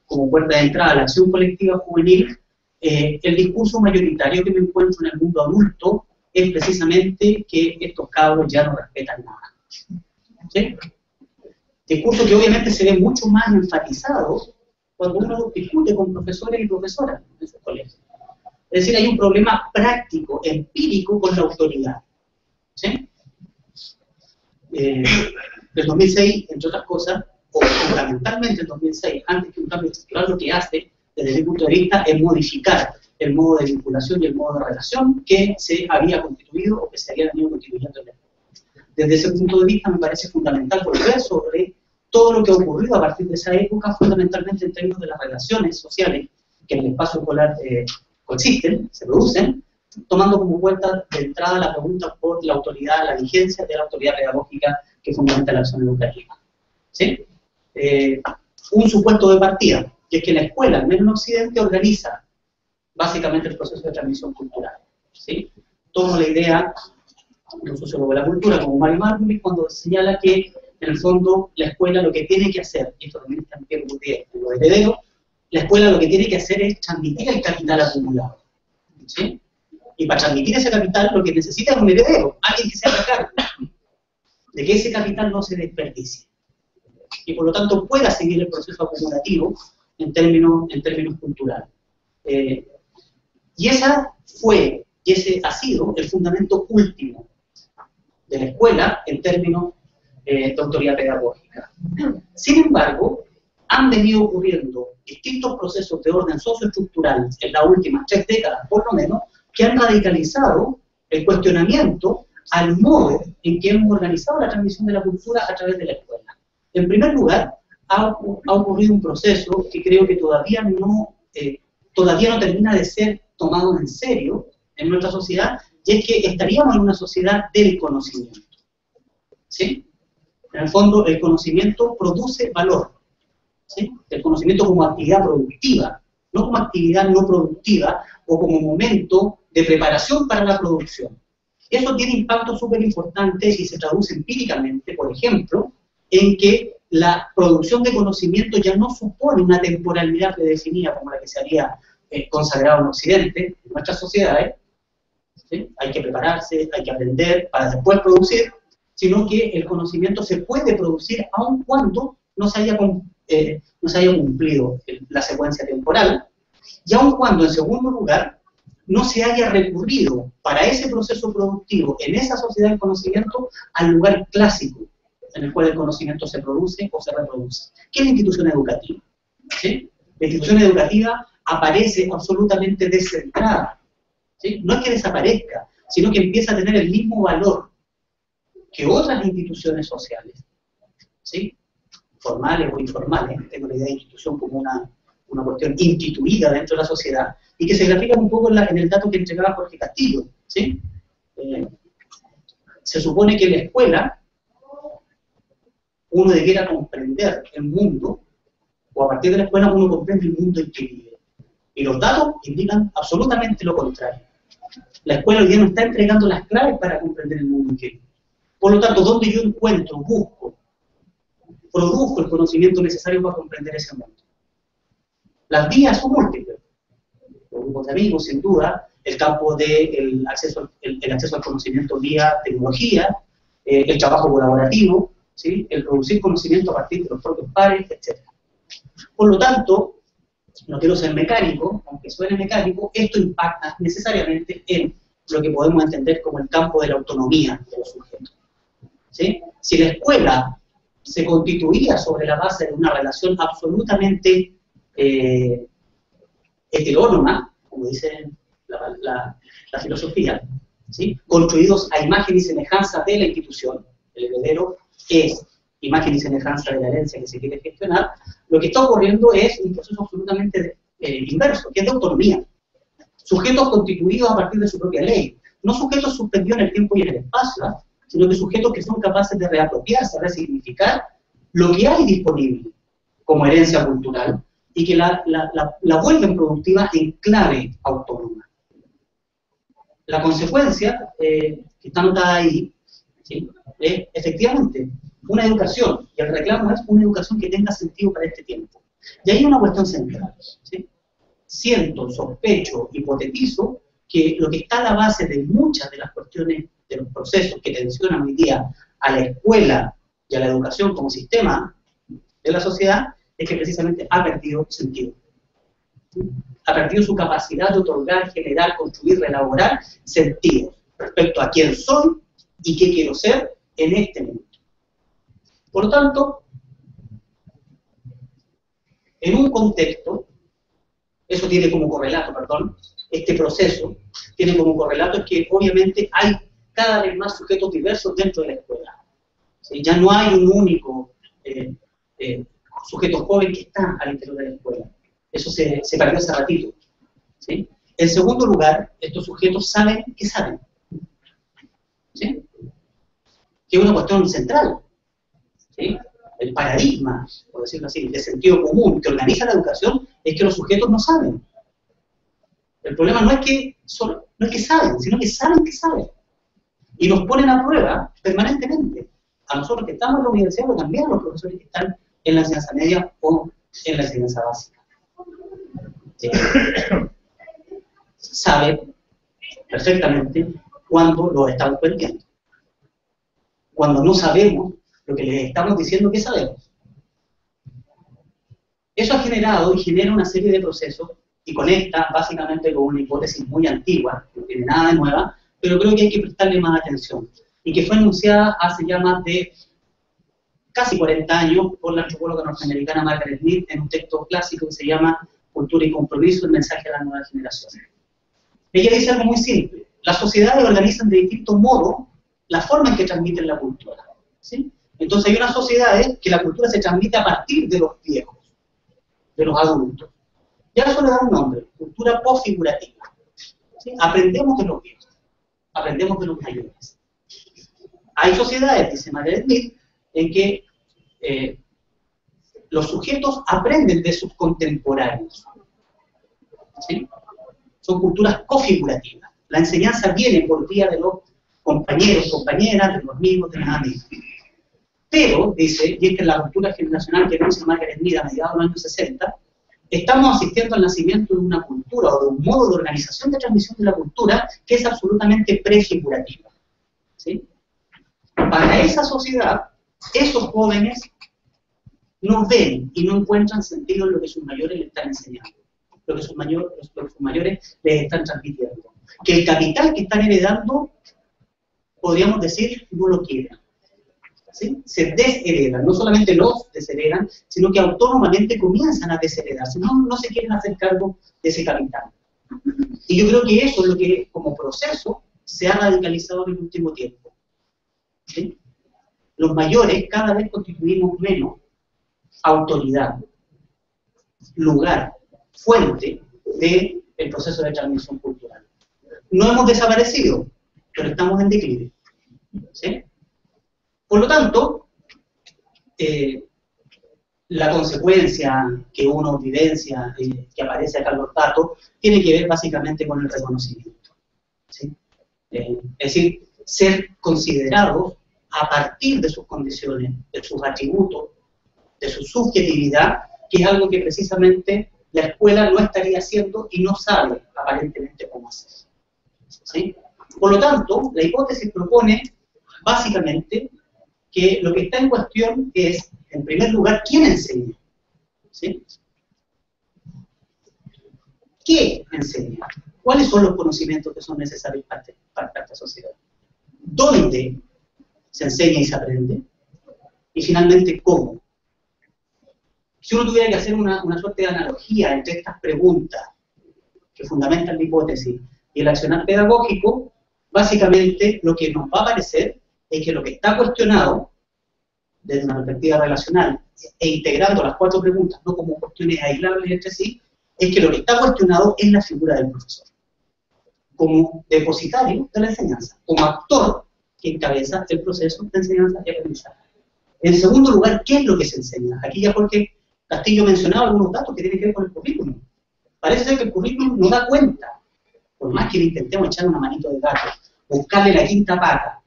C: como puerta de entrada la acción colectiva juvenil, el discurso mayoritario que me encuentro en el mundo adulto es precisamente que estos cabros ya no respetan nada. ¿Sí? Discurso que obviamente se ve mucho más enfatizado cuando uno discute con profesores y profesoras en sus colegios. Es decir, hay un problema práctico, empírico con la autoridad. ¿Sí? El 2006, entre otras cosas, o fundamentalmente el 2006, antes que un cambio estructural, lo que hace, desde mi punto de vista, es modificar el modo de vinculación y el modo de relación que se había constituido o que se había venido constituyendo en la escuela. Desde ese punto de vista me parece fundamental volver sobre todo lo que ha ocurrido a partir de esa época, fundamentalmente en términos de las relaciones sociales que en el espacio escolar coexisten, se producen, tomando como puerta de entrada la pregunta por la autoridad, la vigencia de la autoridad pedagógica que fundamenta la acción educativa. ¿Sí? Un supuesto de partida, que es que la escuela, al menos en Occidente, organiza básicamente el proceso de transmisión cultural. ¿Sí? Tomo la idea de un sociólogo de la cultura como Mario Margulis cuando señala que en el fondo la escuela lo que tiene que hacer, y esto también está en Pierre Bourdieu, en los herederos, la escuela lo que tiene que hacer es transmitir el capital acumulado. ¿Sí? Y para transmitir ese capital lo que necesita es un heredero, alguien que se haga cargo de que ese capital no se desperdicie. Y por lo tanto pueda seguir el proceso acumulativo en términos culturales. Y ese ha sido el fundamento último de la escuela en términos de autoridad pedagógica. Sin embargo, han venido ocurriendo distintos procesos de orden socioestructural en las últimas 3 décadas, por lo menos, que han radicalizado el cuestionamiento al modo en que hemos organizado la transmisión de la cultura a través de la escuela. En primer lugar, ha ocurrido un proceso que creo que todavía no termina de ser tomado en serio en nuestra sociedad, y es que estaríamos en una sociedad del conocimiento. ¿Sí? En el fondo, el conocimiento produce valor. ¿Sí? El conocimiento como actividad productiva, no como actividad no productiva o como momento de preparación para la producción. Eso tiene impactos súper importantes y se traduce empíricamente, por ejemplo, en que la producción de conocimiento ya no supone una temporalidad predefinida como la que se había consagrado en Occidente, en nuestras sociedades. ¿Sí? Hay que prepararse, hay que aprender para después producir, sino que el conocimiento se puede producir aun cuando no se haya cumplido la secuencia temporal, y aun cuando, en segundo lugar, no se haya recurrido para ese proceso productivo en esa sociedad del conocimiento al lugar clásico en el cual el conocimiento se produce o se reproduce, que es la institución educativa. ¿Sí? La institución educativa aparece absolutamente descentrada. ¿Sí? No es que desaparezca, sino que empieza a tener el mismo valor que otras instituciones sociales, ¿sí? Formales o informales. Tengo la idea de institución como una cuestión instituida dentro de la sociedad, y que se grafica un poco en el dato que entregaba Jorge Castillo. ¿Sí? Se supone que en la escuela uno debiera comprender el mundo, o a partir de la escuela uno comprende el mundo en que vive. Y los datos indican absolutamente lo contrario. La escuela hoy día no está entregando las claves para comprender el mundo en que vive. Por lo tanto, donde yo encuentro, busco, produzco el conocimiento necesario para comprender ese mundo. Las vías son múltiples. Los grupos de amigos, sin duda, el campo del acceso al conocimiento vía tecnología, el trabajo colaborativo, ¿sí? El producir conocimiento a partir de los propios pares, etc. Por lo tanto, no quiero ser mecánico, aunque suene mecánico, esto impacta necesariamente en lo que podemos entender como el campo de la autonomía de los sujetos. ¿Sí? Si la escuela se constituía sobre la base de una relación absolutamente heterónoma, como dice la filosofía, ¿sí? Construidos a imagen y semejanza de la institución, el heredero es imagen y semejanza de la herencia que se quiere gestionar, lo que está ocurriendo es un proceso absolutamente inverso, que es de autonomía. Sujetos constituidos a partir de su propia ley, no sujetos suspendidos en el tiempo y en el espacio, ¿eh? Sino que sujetos que son capaces de reapropiarse, resignificar lo que hay disponible como herencia cultural y que la vuelven productiva en clave autónoma. La consecuencia, que está anotada ahí, ¿sí? Es efectivamente una educación, y el reclamo es una educación que tenga sentido para este tiempo. Y ahí hay una cuestión central, ¿sí? Siento, sospecho, hipotetizo que lo que está a la base de muchas de las cuestiones, de los procesos que tensionan hoy día a la escuela y a la educación como sistema de la sociedad, es que precisamente ha perdido sentido. Ha perdido su capacidad de otorgar, generar, construir, reelaborar sentidos respecto a quién soy y qué quiero ser en este momento. Por lo tanto, en un contexto, eso tiene como correlato, este proceso tiene como correlato es que obviamente hay cada vez más sujetos diversos dentro de la escuela. ¿Sí? Ya no hay un único sujeto joven que está al interior de la escuela. Eso se perdió hace ratito. ¿Sí? En segundo lugar, estos sujetos saben que saben. ¿Sí? Que es una cuestión central. ¿Sí? El paradigma, por decirlo así, de sentido común que organiza la educación es que los sujetos no saben. El problema no es que saben, sino que saben que saben. Y nos ponen a prueba permanentemente. A nosotros que estamos en la universidad, pero también a los profesores que están en la enseñanza media o en la enseñanza básica. Saben perfectamente cuando lo estamos perdiendo. Cuando no sabemos lo que les estamos diciendo que sabemos. Eso ha generado y genera una serie de procesos y conecta básicamente con una hipótesis muy antigua, que no tiene nada de nueva, pero creo que hay que prestarle más atención, y que fue anunciada hace ya más de casi 40 años por la antropóloga norteamericana Margaret Mead en un texto clásico que se llama Cultura y Compromiso, el mensaje a las nuevas generaciones. Ella dice algo muy simple: las sociedades organizan de distinto modo la forma en que transmiten la cultura. ¿Sí? Entonces hay unas sociedades que la cultura se transmite a partir de los viejos, de los adultos. Ya eso le da un nombre: cultura posfigurativa. ¿sí? Aprendemos de los viejos, aprendemos de los mayores. Hay sociedades, dice Margaret Mead, en que los sujetos aprenden de sus contemporáneos. ¿Sí? Son culturas cofigurativas. La enseñanza viene por vía de los compañeros, compañeras, de los amigos, de los amigos. Pero, dice, y es que en la cultura generacional que anuncia Margaret Mead a mediados de los años 60, estamos asistiendo al nacimiento de una cultura o de un modo de organización de transmisión de la cultura que es absolutamente prefigurativa. ¿Sí? Para esa sociedad, esos jóvenes no ven y no encuentran sentido en lo que sus mayores les están enseñando, lo que sus mayores les están transmitiendo. Que el capital que están heredando, podríamos decir, no lo quieren. ¿Sí? Se desheredan, no solamente los desheredan, sino que autónomamente comienzan a desheredarse, no se quieren hacer cargo de ese capital. Y yo creo que eso es lo que, como proceso, se ha radicalizado en el último tiempo. ¿Sí? Los mayores cada vez constituimos menos autoridad, lugar, fuente del proceso de transmisión cultural. No hemos desaparecido, pero estamos en declive. ¿Sí? Por lo tanto, la consecuencia que uno evidencia, que aparece acá en los datos, tiene que ver básicamente con el reconocimiento. ¿Sí? Es decir, ser considerados a partir de sus condiciones, de sus atributos, de su subjetividad, que es algo que precisamente la escuela no estaría haciendo y no sabe aparentemente cómo hacer. ¿Sí? Por lo tanto, la hipótesis propone básicamente que lo que está en cuestión es, en primer lugar, ¿quién enseña? ¿Sí? ¿Qué enseña? ¿Cuáles son los conocimientos que son necesarios para esta sociedad? ¿Dónde se enseña y se aprende? Y finalmente, ¿cómo? Si uno tuviera que hacer una suerte de analogía entre estas preguntas que fundamentan la hipótesis y el accionar pedagógico, básicamente lo que nos va a parecer es que lo que está cuestionado, desde una perspectiva relacional, e integrando las 4 preguntas, no como cuestiones aislables entre sí, es que lo que está cuestionado es la figura del profesor, como depositario de la enseñanza, como actor que encabeza el proceso de enseñanza y aprendizaje. En segundo lugar, ¿qué es lo que se enseña? Aquí ya Jorge Castillo mencionaba algunos datos que tienen que ver con el currículum. Parece ser que el currículum no da cuenta, por más que le intentemos echar una manito de gato, buscarle la quinta pata,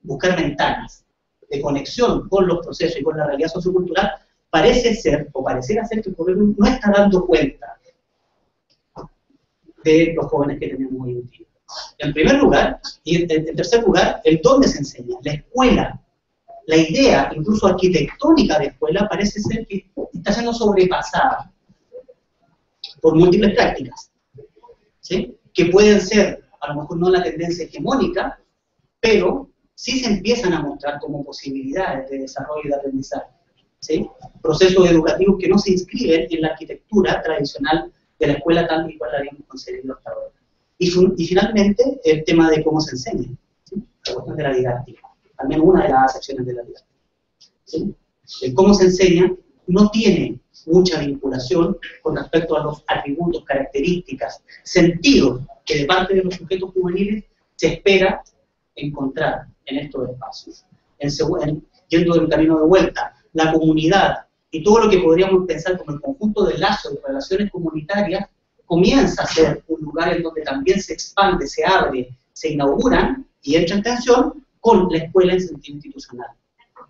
C: buscar ventanas de conexión con los procesos y con la realidad sociocultural, parece ser, o pareciera ser que el currículum no está dando cuenta de los jóvenes que tenemos hoy en día. En primer lugar, y en tercer lugar, el dónde se enseña, la escuela. La idea, incluso arquitectónica de escuela, parece ser que está siendo sobrepasada por múltiples prácticas, ¿sí? Que pueden ser, a lo mejor no la tendencia hegemónica, pero sí se empiezan a mostrar como posibilidades de desarrollo y de aprendizaje. ¿Sí? Procesos educativos que no se inscriben en la arquitectura tradicional de la escuela tal y cual la habíamos concebido hasta ahora. Y finalmente, el tema de cómo se enseña, ¿sí? La cuestión de la didáctica, al menos una de las secciones de la didáctica. ¿Sí? El cómo se enseña no tiene mucha vinculación con respecto a los atributos, características, sentidos que de parte de los sujetos juveniles se espera encontrar en estos espacios. Yendo del camino de vuelta, la comunidad y todo lo que podríamos pensar como el conjunto de lazos de relaciones comunitarias comienza a ser un lugar en donde también se expande, se abre, se inauguran y entra en tensión con la escuela en sentido institucional.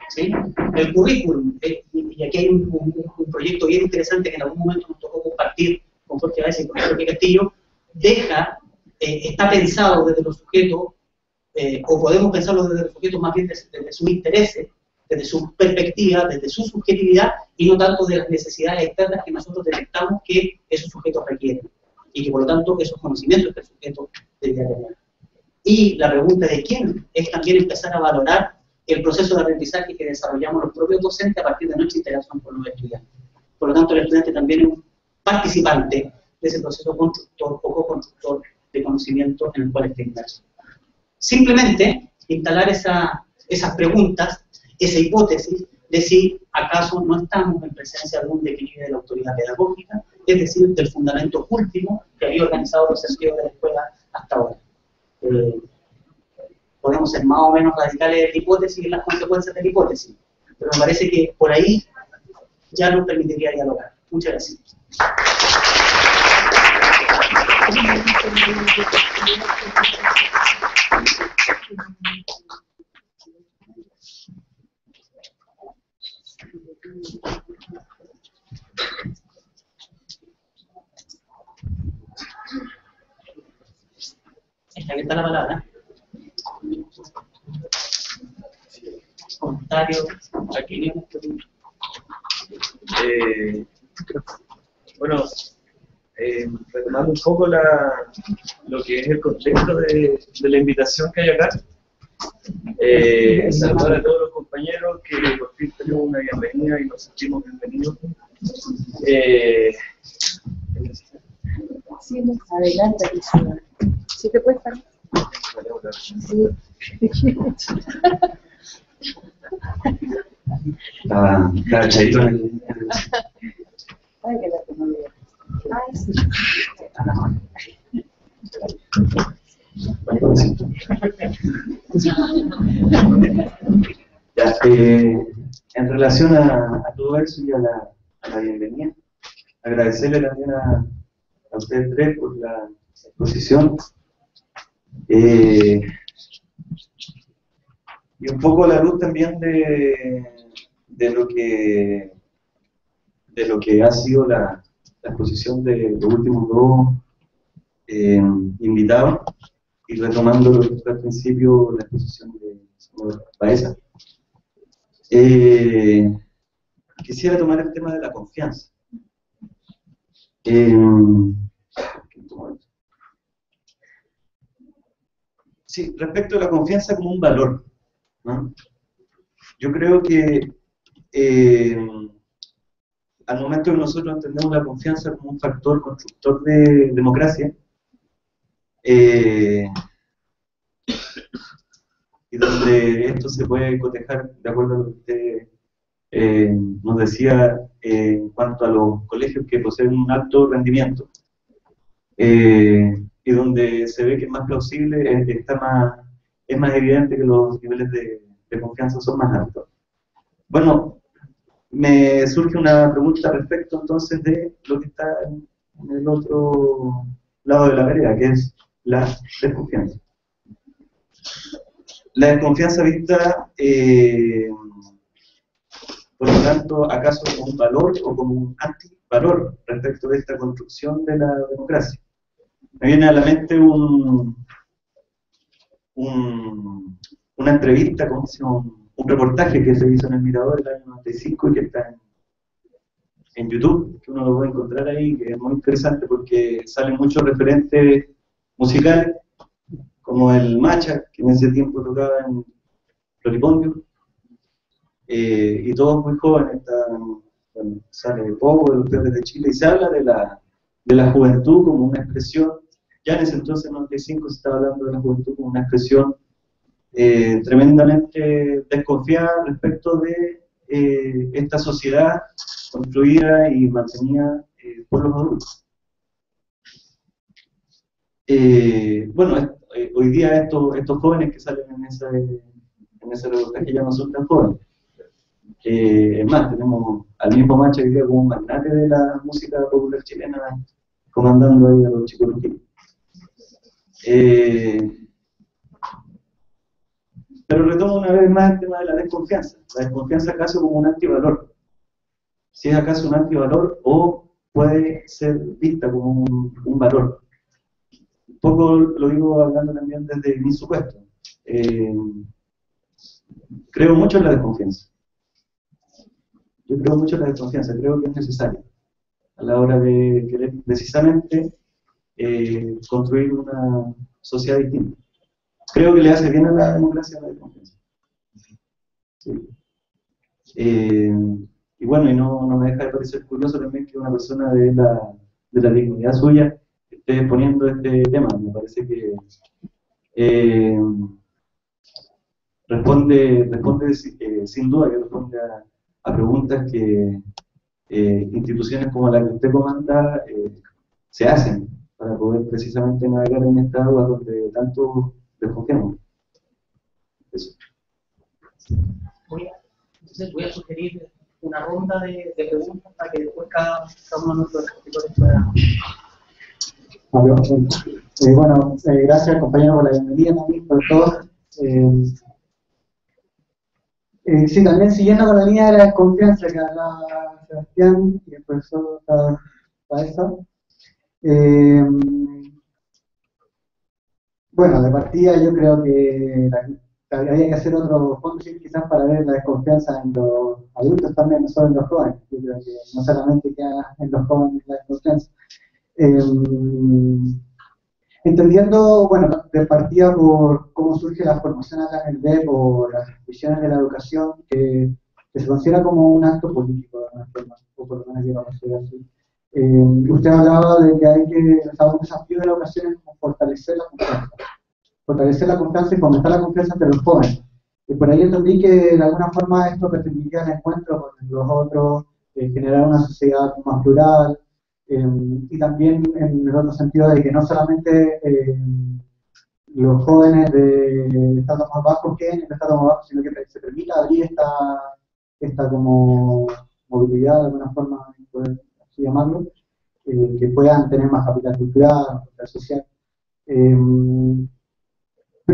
C: ¿Sí? El currículum, y aquí hay un proyecto bien interesante que en algún momento nos tocó compartir con Jorge Báez y con Jorge Castillo, está pensado desde los sujetos, o podemos pensarlo desde los sujetos más bien desde sus intereses, desde su perspectiva, desde su subjetividad, y no tanto de las necesidades externas que nosotros detectamos que esos sujetos requieren, y que por lo tanto esos conocimientos que el sujeto debería tener. Y la pregunta de quién es también empezar a valorar el proceso de aprendizaje que desarrollamos los propios docentes a partir de nuestra interacción con los estudiantes. Por lo tanto, el estudiante también es un participante de ese proceso constructor o co-constructor de conocimiento en el cual está inmerso. Simplemente instalar esas preguntas, esa hipótesis de si acaso no estamos en presencia de un declive de la autoridad pedagógica, es decir, del fundamento último que había organizado los sentidos de la escuela hasta ahora. Podemos ser más o menos radicales de la hipótesis y las consecuencias de la hipótesis, pero me parece que por ahí ya nos permitiría dialogar. Muchas gracias. Aquí está la palabra. Comentario. Aquí
F: bueno, retomando un poco lo que es el contexto de la invitación que hay acá. Saludar a todos los compañeros que por fin tenemos una bienvenida y nos sentimos bienvenidos.
G: Sí, adelante, ¿sí te puedes parar? Sí.
H: Estaba echadito en el...
G: Ay, que la tengo bien. Ay, sí.
H: Ya, en relación a todo eso y a la bienvenida, agradecerle también a ustedes tres por la exposición. Y un poco a la luz también de lo que ha sido la exposición de los últimos dos invitados, y retomando lo que fue al principio la exposición de Baeza. Quisiera tomar el tema de la confianza. Sí, respecto a la confianza como un valor, ¿no? Yo creo que al momento que nosotros entendemos la confianza como un factor constructor de democracia, y donde esto se puede cotejar de acuerdo a lo que usted nos decía en cuanto a los colegios que poseen un alto rendimiento, y donde se ve que es más plausible, es más evidente que los niveles de confianza son más altos. Bueno, me surge una pregunta respecto entonces de lo que está en el otro lado de la vereda, que es la desconfianza. La desconfianza vista, por lo tanto, ¿acaso como un valor o como un antivalor respecto de esta construcción de la democracia? Me viene a la mente una entrevista, como se llama, un reportaje que se hizo en El Mirador el año 95 y que está en YouTube, que uno lo puede encontrar ahí, que es muy interesante porque salen muchos referentes musicales, como el Macha, que en ese tiempo tocaba en Floripondio, y todos muy jóvenes, bueno, sale poco de los Peores de Chile, y se habla de la juventud como una expresión. Ya en ese entonces, en 95, se estaba hablando de la juventud como una expresión tremendamente desconfiada respecto de esta sociedad construida y mantenida por los adultos. Bueno, hoy día estos jóvenes que salen en ese reportaje ya no son tan jóvenes. Es más, tenemos al mismo Macha que como un magnate de la música popular chilena comandando ahí a los chicos ruquinos. Pero retomo una vez más el tema de la desconfianza. La desconfianza acaso como un antivalor. Si es acaso un antivalor o puede ser vista como un valor. Un poco lo digo hablando también desde mi supuesto. Creo mucho en la desconfianza. Yo creo mucho en la desconfianza, creo que es necesario a la hora de querer precisamente construir una sociedad distinta. Creo que le hace bien a la democracia la desconfianza. Sí. Y bueno, y no me deja de parecer curioso también que una persona de la dignidad suya esté poniendo este tema. Me parece que responde sin duda, que responde a preguntas que instituciones como la que usted comanda se hacen para poder precisamente navegar en esta agua donde tanto desconfiamos. Eso.
C: Entonces voy a sugerir una ronda de preguntas para que después cada uno de nuestros escritores pueda...
I: Bueno, gracias compañero por la bienvenida también, por todo. Sí, también siguiendo con la línea de la desconfianza que hablaba Sebastián y el profesor Baeza. Bueno, de partida yo creo que habría que hacer otro fondo quizás para ver la desconfianza en los adultos también, no solo en los jóvenes. Yo creo que no solamente queda en los jóvenes la desconfianza. Entendiendo, bueno, de partida por cómo surge la formación acá en el BEP o las visiones de la educación, que se considera como un acto político, de alguna forma, o por lo menos yo lo considero así. Usted hablaba de que hay que, o sea, un desafío de la educación es como fortalecer la confianza y fomentar la confianza entre los jóvenes. Y por ahí entendí que de alguna forma esto permitiría el encuentro con los otros, generar una sociedad más plural, y también en el otro sentido de que no solamente los jóvenes de estados más bajos queden en estados más bajos, sino que se permita abrir esta como movilidad de alguna forma, poder así llamarlo, que puedan tener más capital cultural, capital social. Pero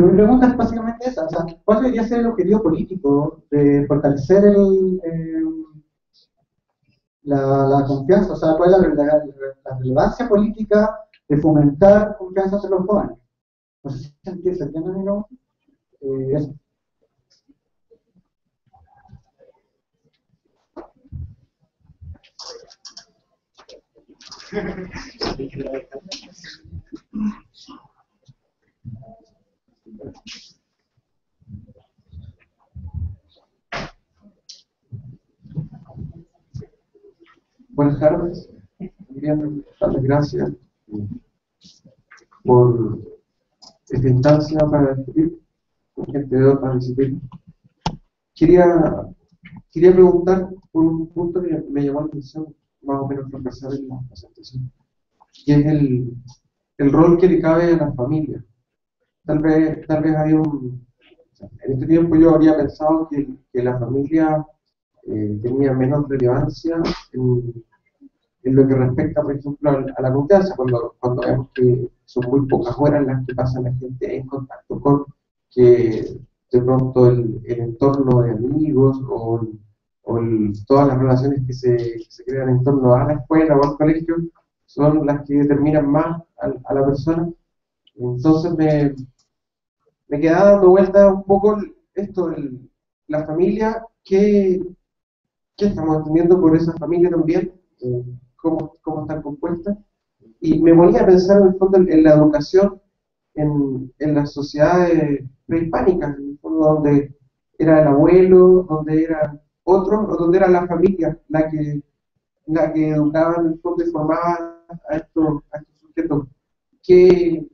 I: mi pregunta es básicamente esa, o sea, ¿cuál debería ser el objetivo político de fortalecer la confianza? O sea, ¿cuál es la relevancia política de fomentar confianza entre los jóvenes? No sé si se entiende o no. Eso.
J: Buenas tardes. Bien, darles gracias por esta instancia para discutir con gente de otras disciplinas. Quería preguntar por un punto que me llamó la atención, más o menos transversal en la presentación, y es el rol que le cabe a la familia. Tal vez hay en este tiempo yo habría pensado que la familia tenía menos relevancia en lo que respecta, por ejemplo, a la confianza, cuando vemos que son muy pocas horas las que pasa la gente en contacto con, que de pronto el entorno de amigos o todas las relaciones que se crean en torno a la escuela o al colegio son las que determinan más a la persona. Entonces me quedaba dando vuelta un poco esto, la familia, ¿qué estamos entendiendo por esa familia también? Cómo están compuestas, y me ponía a pensar en el fondo en la educación en las sociedades prehispánicas, en el fondo donde era el abuelo, donde eran otros, o donde era la familia la que educaba en el fondo y formaba a estos sujetos. ¿De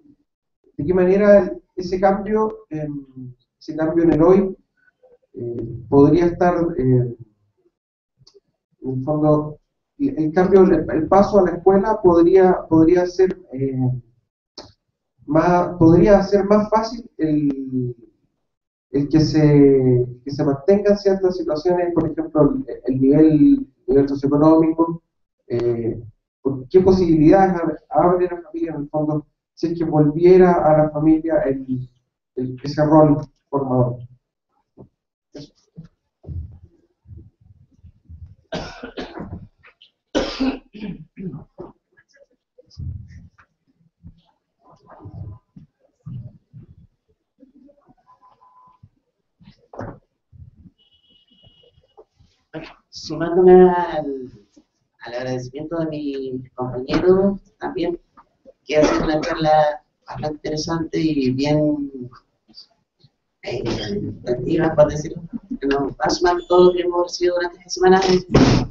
J: qué manera ese cambio en el hoy podría estar en el fondo? El cambio, el paso a la escuela podría ser más fácil el que se mantengan ciertas situaciones, por ejemplo, el nivel socioeconómico. ¿Qué posibilidades abre la familia en el fondo si es que volviera a la familia ese rol formador? Eso.
K: Sumándome al agradecimiento de mi compañero también, que ha sido una charla bastante interesante y bien activa, por decirlo, que nos va a sumar todo lo que hemos recibido durante esta semana,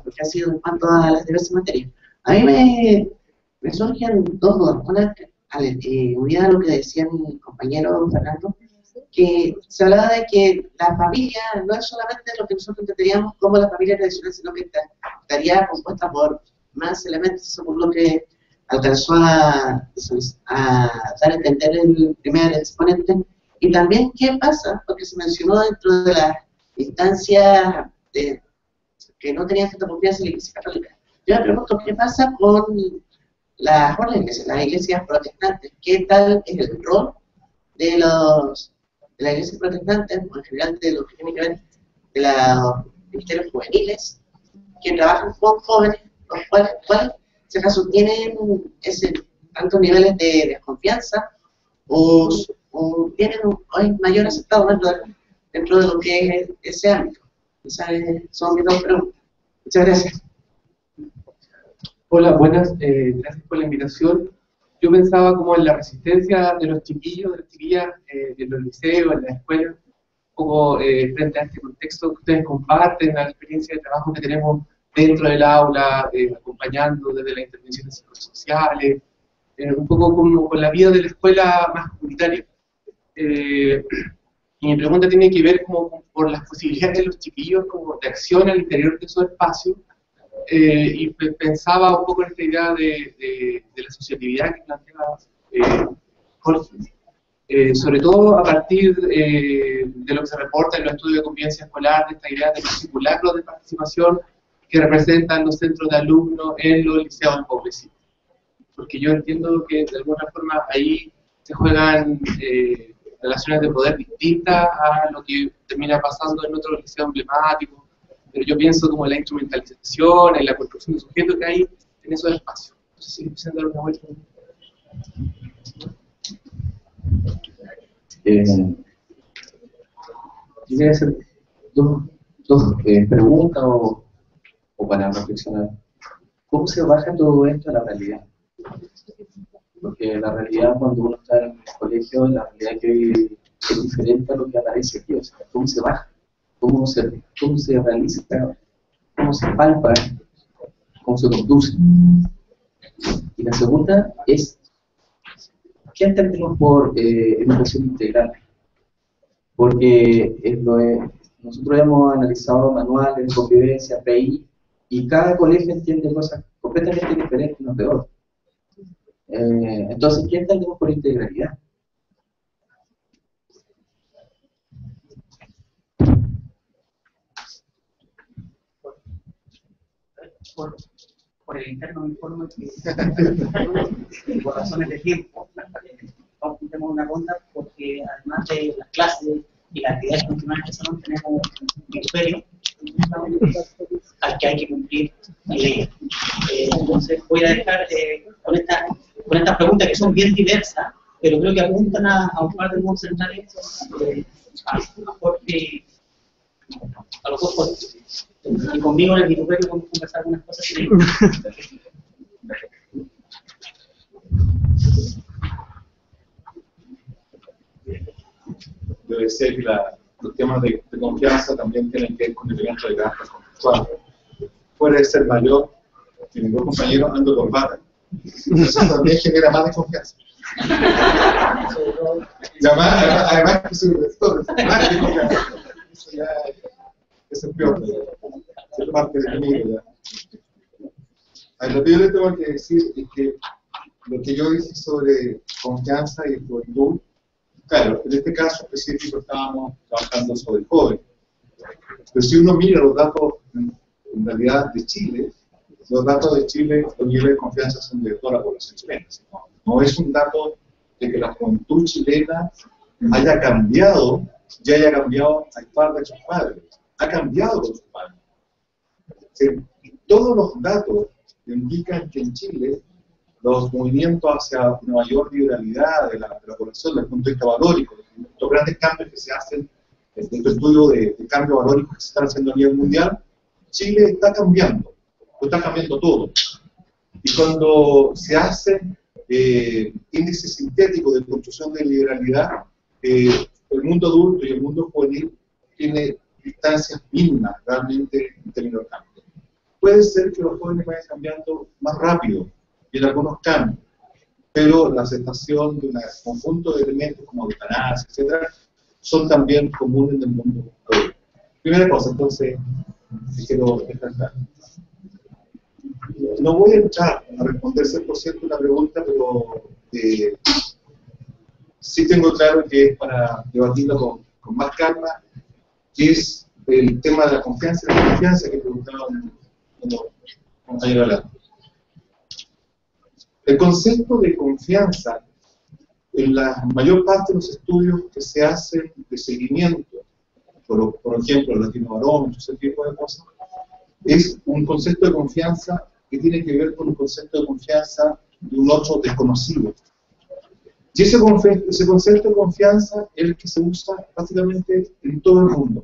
K: porque ha sido en cuanto a las diversas materias. A mí me surgen dos dudas. Una, unida a lo que decía mi compañero Fernando, que se hablaba de que la familia no es solamente lo que nosotros entenderíamos como la familia tradicional, sino que estaría compuesta por más elementos, eso por lo que alcanzó a dar a entender el primer exponente, y también qué pasa, porque se mencionó dentro de las instancias que no tenían tanta confianza en la Iglesia Católica. Yo me pregunto, ¿qué pasa con las iglesias protestantes? ¿Qué tal es el rol de las iglesias protestantes, o en general de lo que tiene que ver de los ministerios juveniles, que trabajan con jóvenes, los cuales si acaso tienen tantos niveles de desconfianza o tienen hoy mayor aceptado dentro de lo que es ese ámbito? Esas son mis dos preguntas. Muchas gracias.
J: Hola, buenas, gracias por la invitación. Yo pensaba como en la resistencia de los chiquillos, de las chiquillas, en los liceos, en la escuela, un poco frente a este contexto que ustedes comparten, a la experiencia de trabajo que tenemos dentro del aula, acompañando desde las intervenciones psicosociales, un poco como con la vida de la escuela más comunitaria. Y mi pregunta tiene que ver como por las posibilidades de los chiquillos como de acción al interior de esos espacios, y pensaba un poco en esta idea de la asociatividad que plantea Jorge, sobre todo a partir de lo que se reporta en los estudios de convivencia escolar, de esta idea de los simulacros de participación que representan los centros de alumnos en los liceos empobrecidos. Porque yo entiendo que de alguna forma ahí se juegan relaciones de poder distintas a lo que termina pasando en otros liceos emblemáticos, pero yo pienso como en la instrumentalización, en la construcción de sujetos que hay en esos espacios. No sé si me pueden dar una vuelta.
L: Yo quería hacer dos preguntas o para reflexionar. ¿Cómo se baja todo esto a la realidad? Porque la realidad, cuando uno está en el colegio, la realidad que es diferente a lo que aparece aquí. O sea, ¿cómo se baja? ¿Cómo se realiza? ¿Cómo se palpa? ¿Cómo se conduce? Y la segunda es, ¿qué entendemos por educación integral? Porque nosotros hemos analizado manuales de convivencia, PI, y cada colegio entiende cosas completamente diferentes unos de otros. Entonces, ¿qué entendemos por integralidad?
C: Por el interno me informo que por razones de tiempo tenemos una ronda, porque además de las clases y las actividades continuas que son, tenemos un ministerio al que hay que cumplir la ley. Entonces voy a dejar con estas preguntas que son bien diversas, pero creo que apuntan a un par de puntos centrales a los dos puestos. Y conmigo en el ministerio podemos conversar algunas cosas que
D: Yo decía que los temas de confianza también tienen que ver con el evento de carácter contextual. Puede ser mayor que ningún compañero ando con bata. Eso también genera más desconfianza. Y además que soy rector, más desconfianza. Eso ya es peor. Es parte de mí. Lo que yo le tengo que decir es que lo que yo dije sobre confianza y juventud, claro, en este caso específico estábamos trabajando sobre el joven. Pero si uno mira los datos en realidad de Chile, los datos de Chile, los niveles de confianza son de toda la población chilena. No es un dato de que la juventud chilena haya cambiado, ya haya cambiado a par de sus padres. Ha cambiado con sus padres. Todos los datos indican que en Chile los movimientos hacia una mayor liberalidad de la población desde el punto de vista valórico, los grandes cambios que se hacen en este estudio de cambio valórico que se están haciendo a nivel mundial, Chile está cambiando todo. Y cuando se hacen índices sintéticos de construcción de liberalidad, el mundo adulto y el mundo juvenil tiene distancias mínimas realmente en términos de cambio. Puede ser que los jóvenes vayan cambiando más rápido y en algunos cambios, pero la aceptación de un conjunto de elementos como eutanasia, etcétera, son también comunes en el mundo adulto. Primera cosa, entonces, quiero dejar claro. no voy a entrar a responder 100% la pregunta, pero sí tengo claro que es para debatirlo con más calma, que es el tema de la confianza y la desconfianza que preguntaban cuando compañero hablando. El concepto de confianza, en la mayor parte de los estudios que se hacen de seguimiento, por ejemplo, el Latinobarómetro, ese tipo de cosas, es un concepto de confianza que tiene que ver con un concepto de confianza de un otro desconocido. Y ese concepto de confianza es el que se usa básicamente en todo el mundo.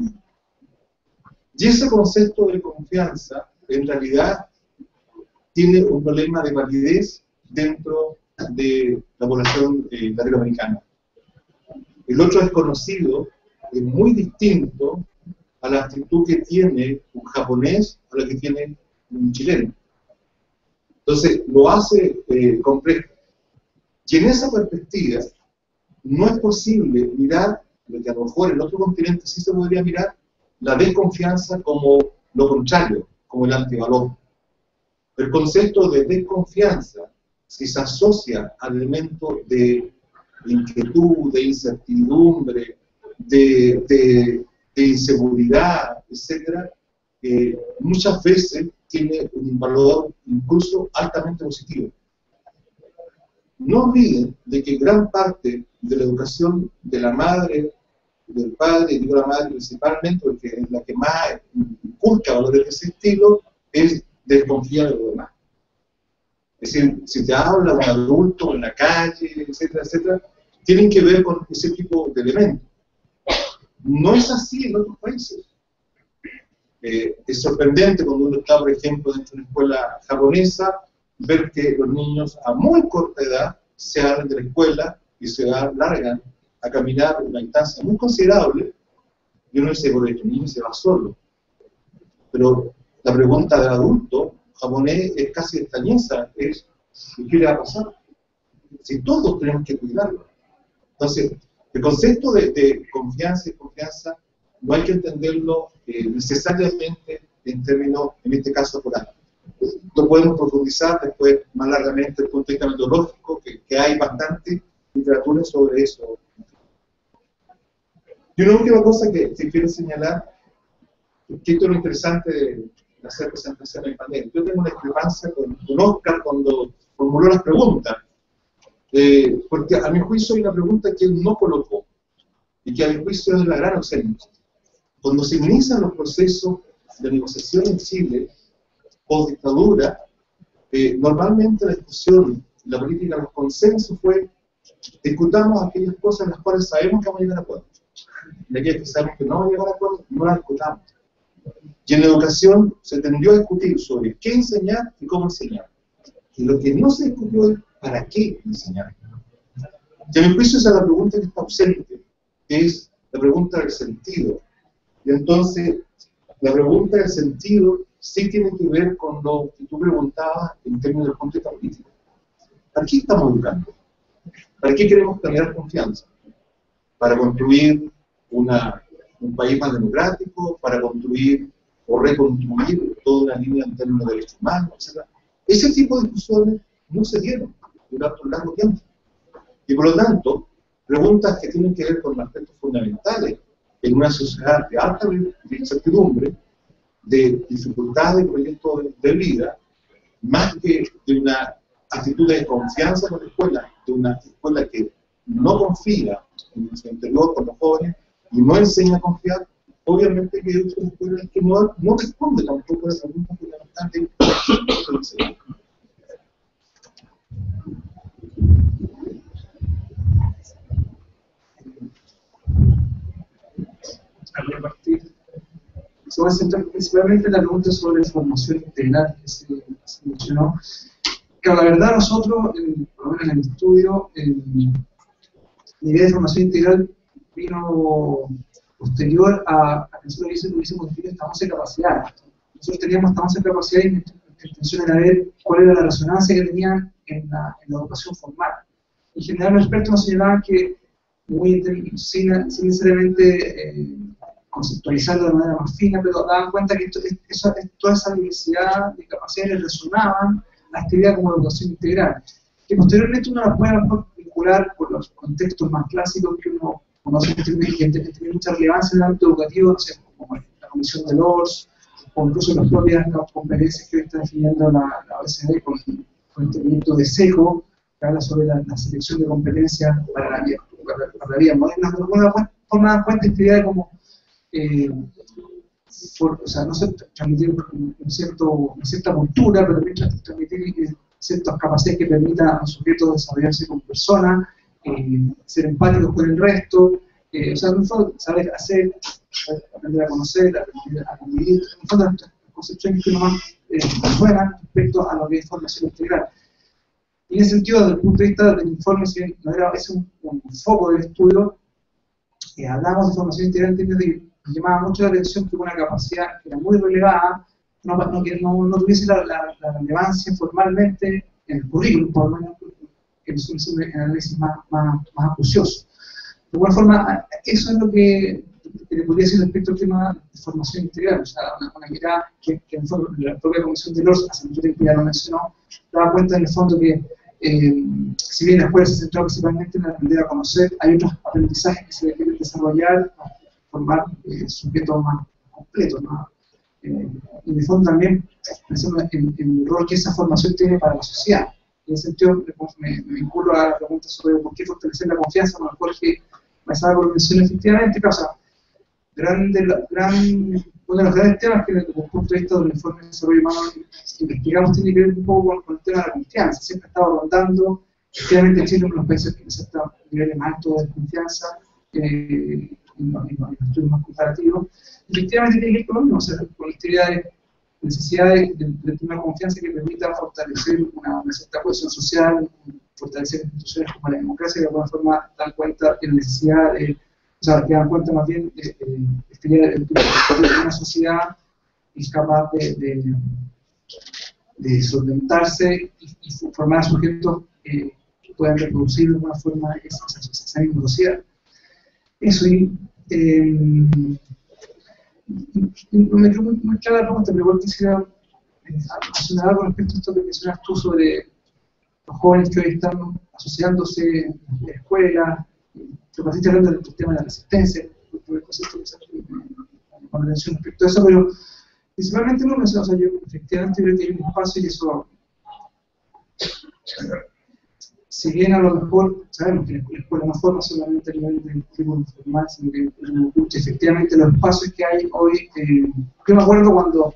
D: Y ese concepto de confianza, en realidad, tiene un problema de validez dentro de la población latinoamericana. El otro desconocido es muy distinto a la actitud que tiene un japonés a la que tiene un chileno. Entonces, lo hace complejo. Y en esa perspectiva, no es posible mirar lo que a lo mejor en otro continente sí se podría mirar, la desconfianza como lo contrario, como el antivalor. El concepto de desconfianza, si se asocia al elemento de inquietud, de incertidumbre, de inseguridad, etc., muchas veces tiene un valor incluso altamente positivo. No olviden de que gran parte de la educación de la madre, del padre, digo la madre principalmente, porque es la que más inculca valores de ese estilo, es desconfiar de lo demás. Es decir, si te habla un adulto en la calle, etcétera, etcétera, tienen que ver con ese tipo de elementos. No es así en otros países. Es sorprendente cuando uno está, por ejemplo, dentro de una escuela japonesa, ver que los niños a muy corta edad se salen de la escuela y se largan a caminar una distancia muy considerable, y uno dice, por el niño se va solo. Pero la pregunta del adulto japonés es casi extrañeza, es ¿qué le va a pasar? Si todos tenemos que cuidarlo. Entonces, el concepto de confianza y confianza no hay que entenderlo necesariamente en términos, en este caso, orales. Lo podemos profundizar después más largamente desde el punto de vista metodológico, que hay bastante literatura sobre eso. Y una última cosa que quiero señalar, que esto es lo interesante de hacer presentación en panel. Yo tengo una discrepancia con Oscar cuando formuló las preguntas, porque a mi juicio hay una pregunta que él no colocó, y que a mi juicio es la gran ausencia. Cuando se inician los procesos de negociación en Chile, post dictadura, normalmente la discusión, la política, los consensos fue, discutamos aquellas cosas en las cuales sabemos que vamos a llegar a acuerdo. Y aquellas que sabemos que no vamos a llegar a acuerdo, no las discutamos. Y en la educación se tendió a discutir sobre qué enseñar y cómo enseñar. Y lo que no se discutió es para qué enseñar. Y a mi juicio esa es la pregunta que está ausente, que es la pregunta del sentido. Y entonces, la pregunta del sentido sí tiene que ver con lo que tú preguntabas en términos del punto de vista político. ¿Para qué estamos educando? ¿Para qué queremos generar confianza? ¿Para construir un país más democrático? ¿Para construir o reconstruir toda una línea en términos de derechos humanos, etcétera? Ese tipo de discusiones no se dieron durante un largo tiempo. Y por lo tanto, preguntas que tienen que ver con aspectos fundamentales en una sociedad de alta incertidumbre, de dificultades de proyectos de vida, más que de una actitud de confianza con la escuela, de una escuela que no confía en su interior con los jóvenes y no enseña a confiar, obviamente que es una escuela que no responde tampoco a la pregunta fundamental de
E: a partir. Se va a centrar principalmente en la pregunta sobre formación integral que se mencionó. Claro, la verdad nosotros, por lo menos en el estudio, la idea de formación integral vino posterior a que nosotros tuviésemos definido estamos en capacidad. Nosotros teníamos estamos en capacidad y nuestra intención era ver cuál era la resonancia que tenían en la educación formal. En general los expertos nos señalaban que sin necesariamente conceptualizarlo de manera más fina, pero daban cuenta que toda esa diversidad de capacidades resonaban a esta idea como educación integral, que posteriormente uno la puede vincular con los contextos más clásicos que uno conoce, que tiene mucha relevancia en el ámbito educativo, no sé, como la Comisión de Lors, o incluso las propias conferencias que hoy está definiendo la OECD con el entendimiento de SECO, que habla sobre la selección de competencias para la vida moderna. De alguna forma dan cuenta esta idea de como, o sea, no sé, transmitir una cierta cultura, pero también transmitir ciertas capacidades que permitan a un sujeto desarrollarse como persona, ser empáticos con el resto, o sea, en un fondo, saber hacer, aprender a conocer, aprender a convivir, en un fondo, las concepciones que uno más suenan respecto a lo que es formación integral. Y en ese sentido, desde el punto de vista del informe, si bien no era un foco del estudio, hablamos de formación integral en términos de que nos llamaba mucho la atención que una capacidad que era muy relevada, que no tuviese la relevancia formalmente en el currículum, por lo menos que es un análisis más acucioso. De alguna forma, eso es lo que le podría decir respecto al tema de formación integral, o sea, una mirada que en el fondo la propia Comisión de Lors, hace mucho tiempo ya lo mencionó, daba cuenta en el fondo que si bien la escuela se centró principalmente en aprender a conocer, hay otros aprendizajes que se deben desarrollar para formar sujetos más completos, ¿no? Y en el fondo también pensando en el rol que esa formación tiene para la sociedad. En ese sentido me vinculo a la pregunta sobre por qué fortalecer la confianza, con lo cual que Maezaga mencionó efectivamente, causa uno de los grandes temas que desde el punto de vista del informe de desarrollo humano que investigamos tiene que ver un poco con el tema de la confianza. Siempre estaba rondando, efectivamente Chile es uno de los países que presenta niveles más altos de confianza en los estudios más comparativos. Efectivamente tiene que ver con lo mismo, o sea, con necesidades de tener confianza que permita fortalecer una cierta cohesión social, fortalecer instituciones como la democracia, que de alguna forma dan cuenta de la necesidad o sea, que dan cuenta más bien de una sociedad que es capaz de solventarse y formar sujetos que puedan reproducir de alguna forma esa misma sociedad. Eso, no me quedó muy clara la pregunta, pero igual quisiera mencionar algo respecto a esto que mencionas tú sobre los jóvenes que hoy están asociándose en la escuela. Te pasaste hablando del tema de la resistencia, por el concepto que con atención respecto a eso, pero principalmente no menciono, o sea, yo efectivamente creo que hay un espacio y eso, si bien a lo mejor sabemos que la escuela no forma solamente a nivel del tipo informal, sino que efectivamente los espacios que hay hoy, yo me acuerdo cuando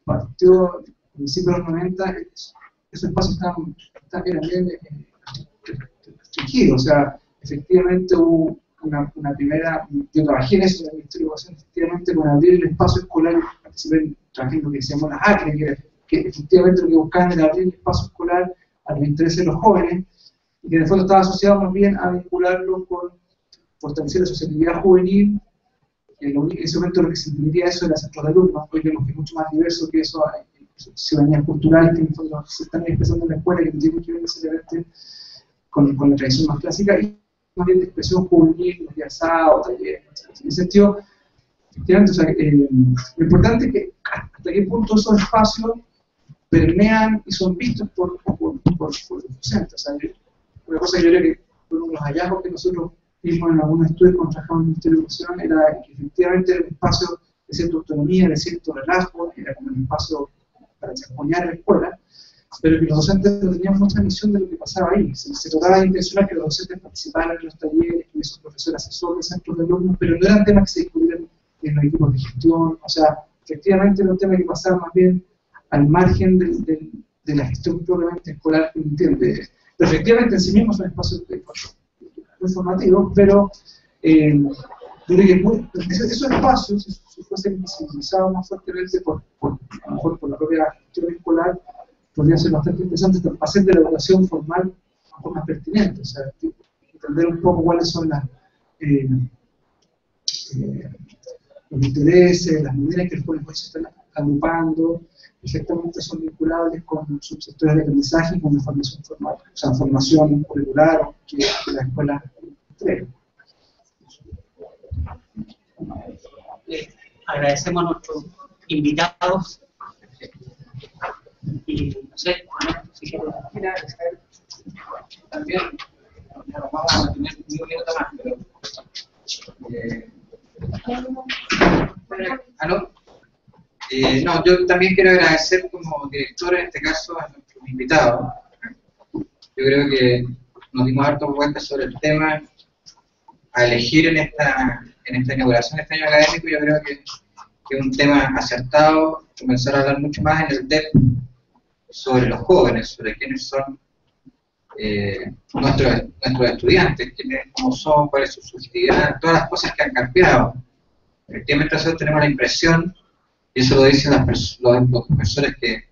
E: partió a principios de los 90, esos espacios eran bien restringidos, o sea, efectivamente hubo una primera, yo trabajé en eso en el Ministerio de Educación, efectivamente con abrir el espacio escolar, trabajé en lo que decíamos las ACRE, que efectivamente lo que buscaban era abrir el espacio escolar a los intereses de los jóvenes, y que en el fondo estaba asociado más bien a vincularlo con fortalecer la sociabilidad juvenil, y en ese momento lo que se entendería eso era centros de alumnos. Hoy vemos que es mucho más diverso que eso, hay ciudadanías culturales que en el fondo se están expresando en la escuela, que no tienen que ver necesariamente con la tradición más clásica, y más bien de expresión juvenil, los días sábados, talleres, etc. En ese sentido, efectivamente, o sea, lo importante es que hasta qué punto esos espacios permean y son vistos por los docentes. O sea, una cosa que yo creo que uno de los hallazgos que nosotros vimos en algunos estudios cuando trabajamos en el Ministerio de Educación era que efectivamente era un espacio de cierta autonomía, de cierto relajo, era como un espacio para chasconear la escuela, pero que los docentes no tenían mucha visión de lo que pasaba ahí. Se trataba de intencionar que los docentes participaran en los talleres, que esos profesores asesores, centros de alumnos, pero no eran temas que se discutieran en los equipos de gestión. O sea, efectivamente era un tema que pasaba más bien al margen de la gestión propiamente escolar que entiende. Pero efectivamente en sí mismos son espacios muy formativos, pero yo creo que esos espacios, si fuesen visibilizados más fuertemente a lo mejor por la propia gestión escolar, podría ser bastante interesante hacer de la educación formal más pertinente, o sea, entender un poco cuáles son los intereses, las maneras que los jóvenes se están agrupando, exactamente son vinculables con subsectores de aprendizaje y con la formación formal, o sea, formación curricular que la escuela entrega.
C: agradecemos a nuestros invitados y no sé, si quiero
A: también nos vamos a tener un minuto más, pero ¿aló? No, yo también quiero agradecer como director en este caso a nuestros invitados. Yo creo que nos dimos harto vueltas sobre el tema a elegir en esta inauguración de este año académico. Yo creo que es un tema acertado, comenzar a hablar mucho más en el TEP sobre los jóvenes, sobre quiénes son nuestros estudiantes, cómo son, cuál es su subjetividad, todas las cosas que han cambiado. Efectivamente nosotros tenemos la impresión, y eso lo dicen los profesores que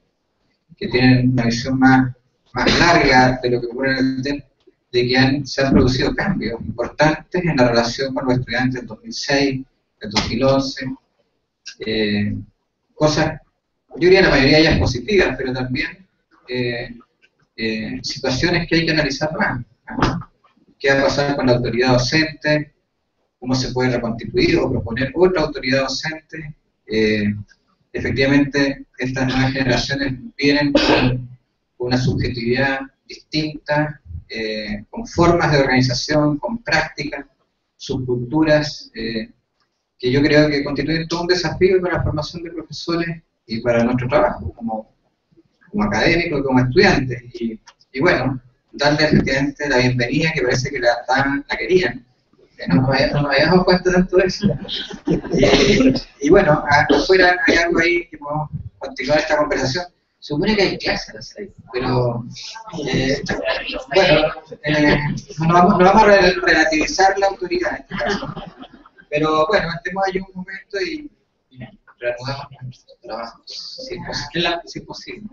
A: tienen una visión más larga de lo que ocurre en el TEP, de que se han producido cambios importantes en la relación con los estudiantes del 2006, del 2011, cosas, yo diría la mayoría de ellas positivas, pero también situaciones que hay que analizar más, ¿no? ¿Qué va a pasar con la autoridad docente? ¿Cómo se puede reconstituir o proponer otra autoridad docente? Efectivamente, estas nuevas generaciones vienen con una subjetividad distinta, con formas de organización, con prácticas, subculturas, que yo creo que constituyen todo un desafío para la formación de profesores y para nuestro trabajo como académicos y como estudiantes. Y bueno, darle efectivamente la bienvenida, que parece que la querían. No nos habíamos dado cuenta tanto de eso. Y bueno, afuera hay algo ahí que podemos continuar esta conversación. Supone que hay clases a las 6, pero bueno, no vamos a relativizar la autoridad en este caso. Pero bueno, estemos ahí un momento y reanudamos nuestro trabajo, si es posible.